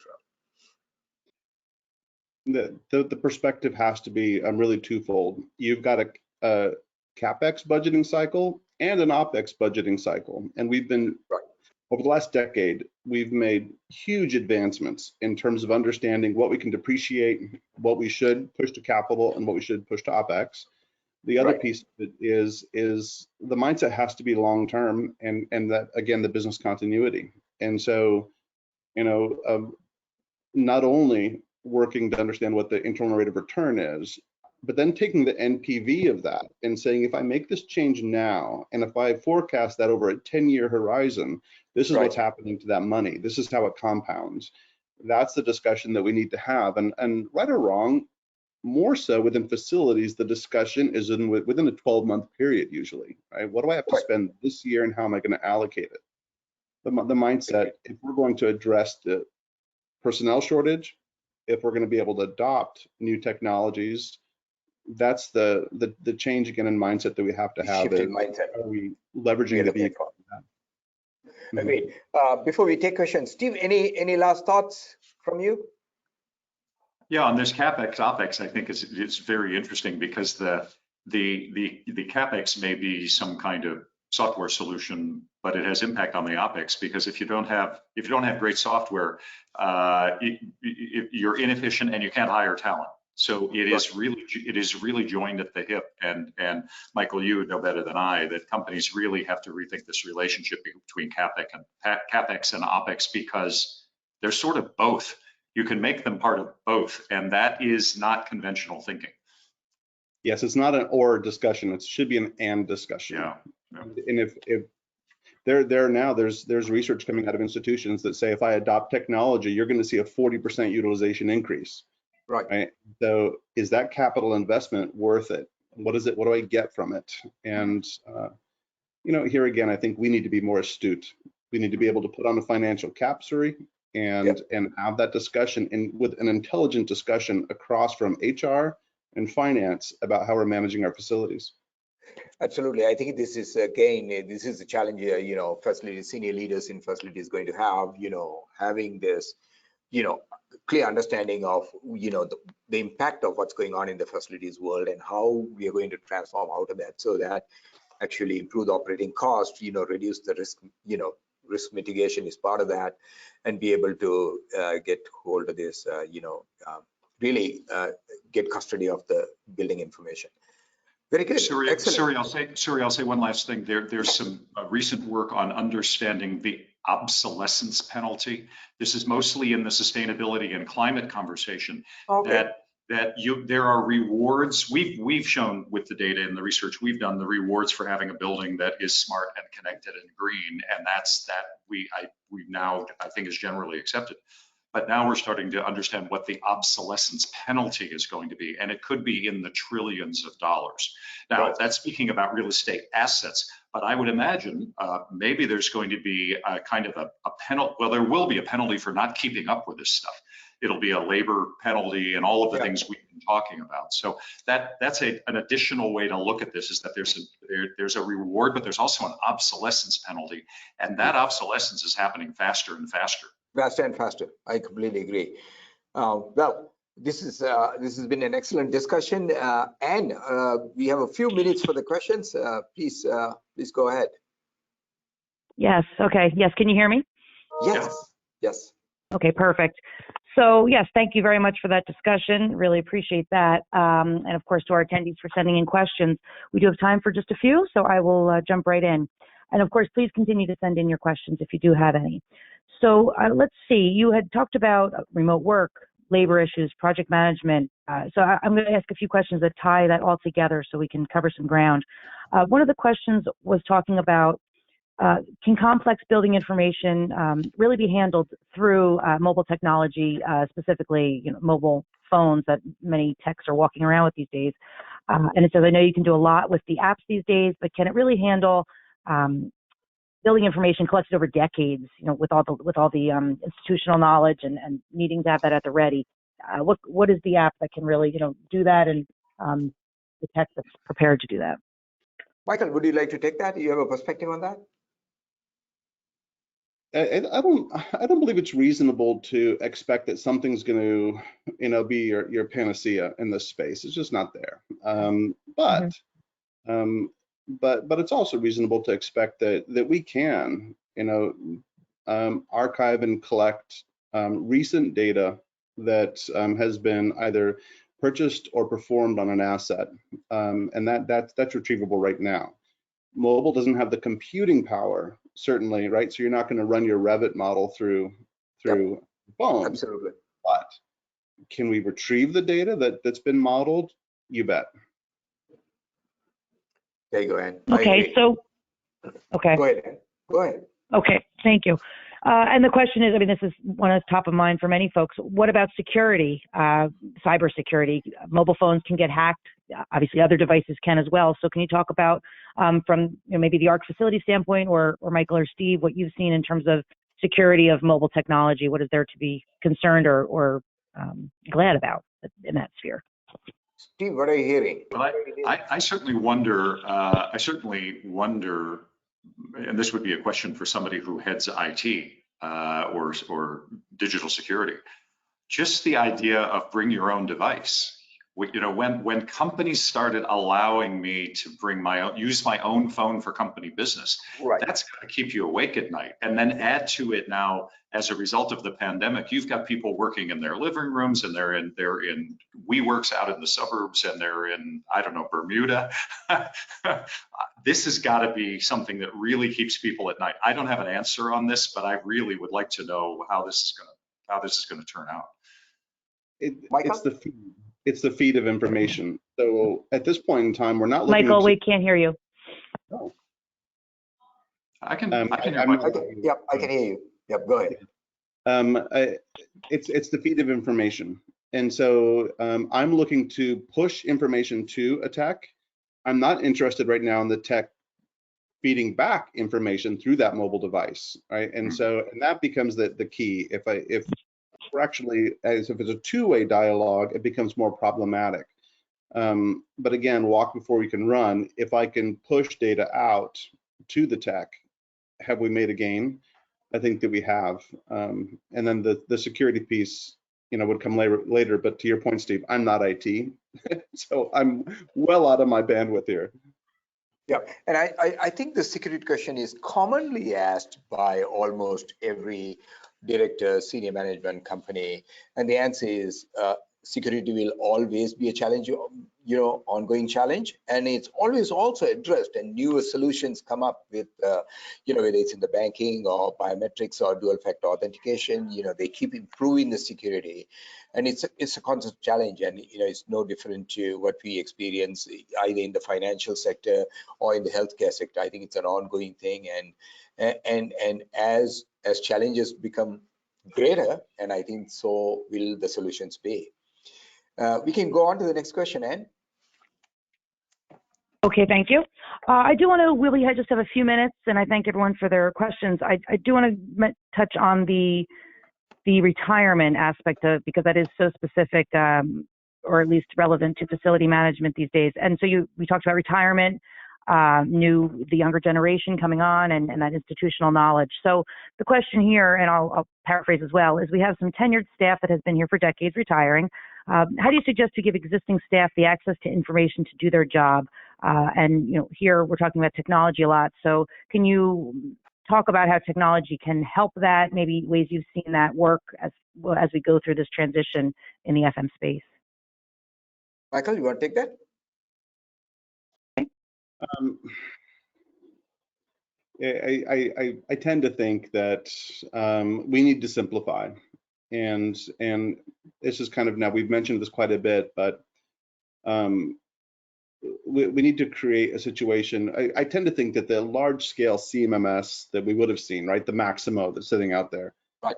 The perspective has to be really twofold. You've got a Capex budgeting cycle and an OpEx budgeting cycle, and we've been over the last decade, we've made huge advancements in terms of understanding what we can depreciate, what we should push to capital, and what we should push to OpEx. The other piece of it is the mindset has to be long-term, and that, again, the business continuity. And so, not only working to understand what the internal rate of return is, but then taking the NPV of that and saying, if I make this change now, and if I forecast that over a 10-year horizon, this is what's happening to that money. This is how it compounds. That's the discussion that we need to have. And right or wrong, more so within facilities, the discussion is within a 12-month period usually, right? What do I have to spend this year and how am I going to allocate it? The mindset, if we're going to address the personnel shortage, if we're going to be able to adopt new technologies, that's the change again in mindset that we have to have. Shifted mindset. Are we leveraging the vehicle? Agreed. Before we take questions, Steve, any last thoughts from you? Yeah, on this Capex OpEx, I think it's very interesting because the Capex may be some kind of software solution, but it has impact on the OpEx, because if you don't have great software, you're inefficient and you can't hire talent. So it is really joined at the hip, and Michael, you know better than I that companies really have to rethink this relationship between Capex and OpEx, because they're sort of both. You can make them part of both, and that is not conventional thinking. Yes, it's not an or discussion. It should be an and discussion. Yeah. And if there's research coming out of institutions that say if I adopt technology, you're going to see a 40% utilization increase. Right. So is that capital investment worth it? What is it? What do I get from it? And here again, I think we need to be more astute. We need to be able to put on a financial cap, Suri, and have that discussion with an intelligent discussion across from HR and finance about how we're managing our facilities. Absolutely. I think this is, again, this is a challenge, facility senior leaders in facilities going to have, having this, clear understanding of, the impact of what's going on in the facilities world and how we are going to transform out of that, so that actually improve the operating cost, reduce the risk, risk mitigation is part of that, and be able to get hold of this, really get custody of the building information. Very good. Suri, I'll say one last thing. There's some recent work on understanding the obsolescence penalty. This is mostly in the sustainability and climate conversation. That there are rewards. We've shown with the data and the research we've done the rewards for having a building that is smart and connected and green, and we now I think is generally accepted. But now we're starting to understand what the obsolescence penalty is going to be, and it could be in the trillions of dollars. Now, that's speaking about real estate assets, but I would imagine maybe there's going to be a kind of a penalty. Well, there will be a penalty for not keeping up with this stuff. it'll be a labor penalty and all of the things we've been talking about. So that's an additional way to look at this, is that there's a reward, but there's also an obsolescence penalty, and that obsolescence is happening faster and faster. Faster and faster. I completely agree. Well, this has been an excellent discussion, and we have a few minutes for the questions. Please go ahead. Yes. Okay. Yes. Can you hear me? Yes. Yes. Okay. Perfect. So yes, thank you very much for that discussion. Really appreciate that. And of course, to our attendees for sending in questions. We do have time for just a few, so I will jump right in. And of course, please continue to send in your questions if you do have any. So let's see, you had talked about remote work, labor issues, project management. So I'm going to ask a few questions that tie that all together so we can cover some ground. One of the questions was talking about, can complex building information really be handled through mobile technology, specifically mobile phones that many techs are walking around with these days? And it says, I know you can do a lot with the apps these days, but can it really handle building information collected over decades, with all the institutional knowledge and needing to have that at the ready? What is the app that can really do that, and the tech that's prepared to do that? Michael, would you like to take that? You have a perspective on that? I don't believe it's reasonable to expect that something's going to, be your panacea in this space. It's just not there. But it's also reasonable to expect that we can, archive and collect recent data that has been either purchased or performed on an asset, and that's retrievable right now. Mobile doesn't have the computing power, certainly, right? So you're not going to run your Revit model through phone. Absolutely. But can we retrieve the data that's been modeled? You bet. There you go, Ann. Okay, so okay. Go ahead, Ann. Go ahead. Okay, thank you. And the question is, this is one that's top of mind for many folks. What about security, cybersecurity? Mobile phones can get hacked. Obviously, other devices can as well. So can you talk about, from maybe the ARC facility standpoint, or Michael or Steve, what you've seen in terms of security of mobile technology? What is there to be concerned or glad about in that sphere? Steve, what are you hearing? Well, I certainly wonder. And this would be a question for somebody who heads IT or digital security. Just the idea of bring your own device. When companies started allowing me to use my own phone for company business, right, that's going to keep you awake at night. And then add to it now, as a result of the pandemic, you've got people working in their living rooms, and they're in WeWorks out in the suburbs, and they're in, I don't know, Bermuda. This has got to be something that really keeps people at night. I don't have an answer on this, but I really would like to know how this is going to turn out. It's the feed of information. So at this point in time, we're not looking. Michael, we can't hear you. Oh. I can hear Yep, I can hear you. Yep, go ahead. It's the feed of information. And so I'm looking to push information to a tech. I'm not interested right now in the tech feeding back information through that mobile device, right? And so, and that becomes the key. If we're actually, if it's a two-way dialogue, it becomes more problematic. But again, walk before we can run. If I can push data out to the tech, have we made a gain? I think that we have. And then the security piece, would come later. But to your point, Steve, I'm not IT, so I'm well out of my bandwidth here. Yeah, and I think the security question is commonly asked by almost every director, senior management company, and the answer is security will always be a challenge, ongoing challenge, and it's always also addressed, and newer solutions come up with, whether it's in the banking or biometrics or dual factor authentication, they keep improving the security, and it's a constant challenge, and it's no different to what we experience either in the financial sector or in the healthcare sector. I think it's an ongoing thing, and as challenges become greater, and I think so will the solutions be. We can go on to the next question, Ann. Okay, thank you. I do want to really just have a few minutes, and I thank everyone for their questions. I do want to touch on the the retirement aspect of, because that is so specific, or at least relevant to facility management these days. And so we talked about retirement, the younger generation coming on, and that institutional knowledge. So the question here, and I'll paraphrase as well, is we have some tenured staff that has been here for decades retiring. How do you suggest to give existing staff the access to information to do their job? And here we're talking about technology a lot. So can you talk about how technology can help that, maybe ways you've seen that work as we go through this transition in the FM space? Michael, you want to take that? I tend to think that we need to simplify, and this is kind of, now we've mentioned this quite a bit, but we need to create a situation. I tend to think that the large scale CMMS that we would have seen, right, the Maximo that's sitting out there, right,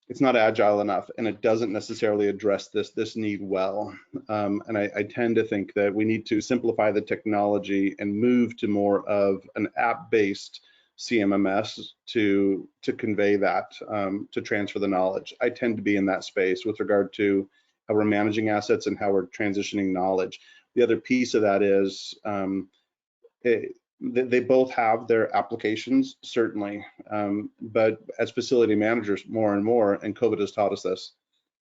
it's not agile enough, and it doesn't necessarily address this need well. And I tend to think that we need to simplify the technology and move to more of an app-based CMMS to convey that, to transfer the knowledge. I tend to be in that space with regard to how we're managing assets and how we're transitioning knowledge. The other piece of that is they both have their applications, certainly, but as facility managers, more and more, and COVID has taught us this,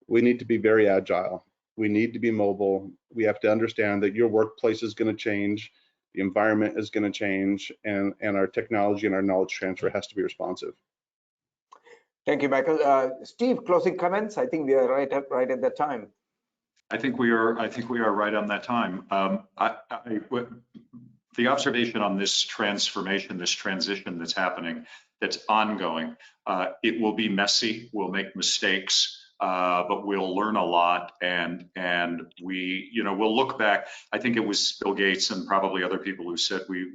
we need to be very agile. We need to be mobile. We have to understand that your workplace is going to change, the environment is going to change, and our technology and our knowledge transfer has to be responsive. Thank you, Michael. Steve, closing comments? I think we are right at that time. I think we are right on that time. The observation on this transformation, this transition that's happening, that's ongoing, it will be messy, we'll make mistakes, but we'll learn a lot, and we'll look back. I think it was Bill Gates and probably other people who said we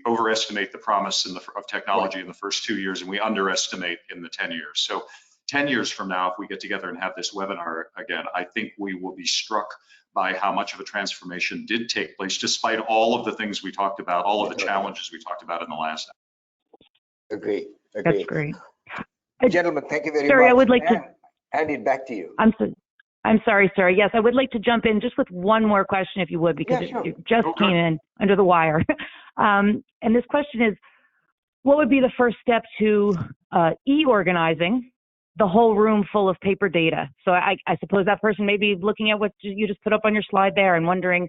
overestimate the promise of technology in the first 2 years, and we underestimate in the 10 years. So 10 years from now, if we get together and have this webinar again, I think we will be struck by how much of a transformation did take place, despite all of the things we talked about, all of the challenges we talked about in the last hour. Agree. That's great. Gentlemen, thank you very Sorry, much. I would like to hand it back to you. I'm sorry, sir. Yes, I would like to jump in just with one more question, if you would, because it just came in under the wire. And this question is, what would be the first step to e-organizing the whole room full of paper data? So I suppose that person may be looking at what you just put up on your slide there and wondering,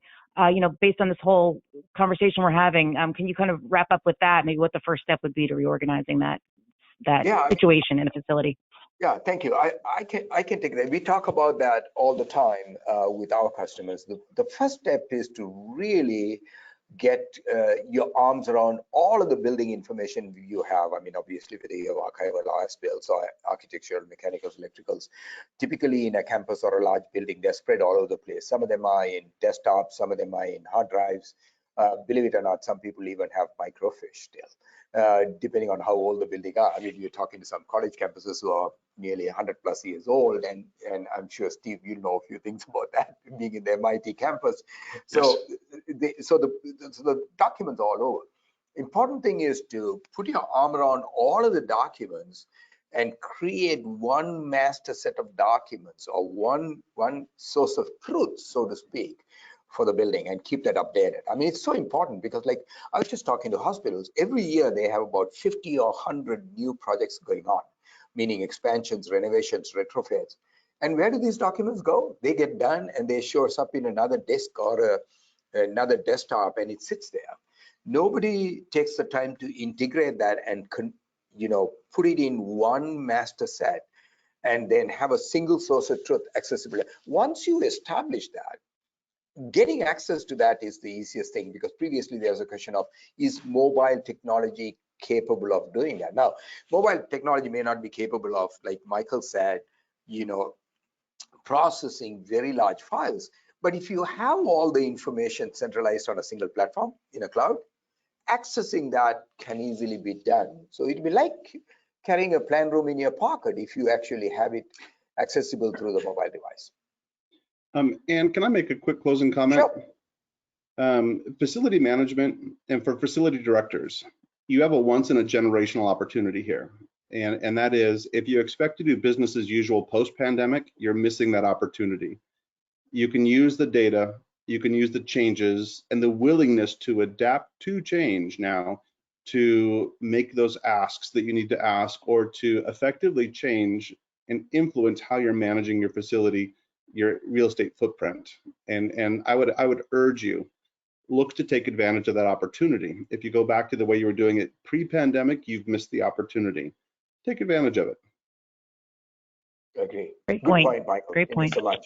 based on this whole conversation we're having, can you kind of wrap up with that? Maybe what the first step would be to reorganizing that situation in a facility? Yeah, thank you. I can take that. We talk about that all the time with our customers. The first step is to really get your arms around all of the building information you have. I mean, obviously, whether you have archival OS bills or architectural, mechanicals, electricals, typically in a campus or a large building, they're spread all over the place. Some of them are in desktops, some of them are in hard drives. Believe it or not, some people even have microfiche still, depending on how old the building are. I mean, you're talking to some college campuses who are nearly 100+ years old, and I'm sure, Steve, you know a few things about that, being in the MIT campus. So, yes. The documents all over. Important thing is to put your arm around all of the documents and create one master set of documents, or one source of truth, so to speak, for the building, and keep that updated. I mean, it's so important because, like, I was just talking to hospitals. Every year they have about 50 or 100 new projects going on, meaning expansions, renovations, retrofits. And where do these documents go? They get done and they show up in another disk or another desktop, and it sits there. Nobody takes the time to integrate that and put it in one master set, and then have a single source of truth accessible. Once you establish that, getting access to that is the easiest thing, because previously there was a question of, is mobile technology capable of doing that? Now, mobile technology may not be capable of, like Michael said, processing very large files. But if you have all the information centralized on a single platform in a cloud, accessing that can easily be done. So it'd be like carrying a plan room in your pocket if you actually have it accessible through the mobile device. And can I make a quick closing comment? Sure. Facility management, and for facility directors, you have a once in a generational opportunity here. And that is, if you expect to do business as usual post-pandemic, you're missing that opportunity. You can use the data, you can use the changes and the willingness to adapt to change now to make those asks that you need to ask, or to effectively change and influence how you're managing your facility, your real estate footprint. And I would urge you, look to take advantage of that opportunity. If you go back to the way you were doing it pre-pandemic, you've missed the opportunity. Take advantage of it. Agree. Great Good point. Michael. Great Thank point. you so much.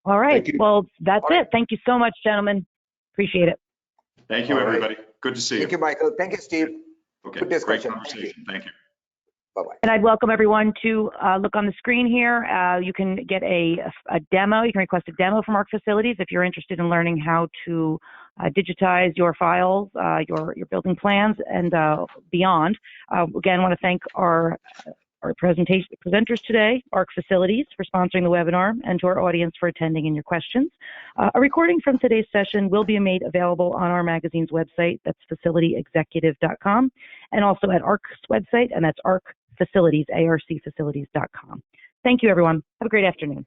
All right. Thank you. Well, that's All right. it. Thank you so much, gentlemen. Appreciate it. Thank you, All right. everybody. Good to see you. Thank you, Michael. Thank you, Steve. Okay, Good great discussion. conversation. Thank you. Bye-bye. And I'd welcome everyone to look on the screen here. You can get a demo. You can request a demo from ARC Facilities if you're interested in learning how to digitize your files, your building plans, and beyond. Again, I want to thank our presenters today, ARC Facilities, for sponsoring the webinar, and to our audience for attending and your questions. A recording from today's session will be made available on our magazine's website. That's facilityexecutive.com, and also at ARC's website, and that's ARC Facilities, arcfacilities.com. Thank you, everyone. Have a great afternoon.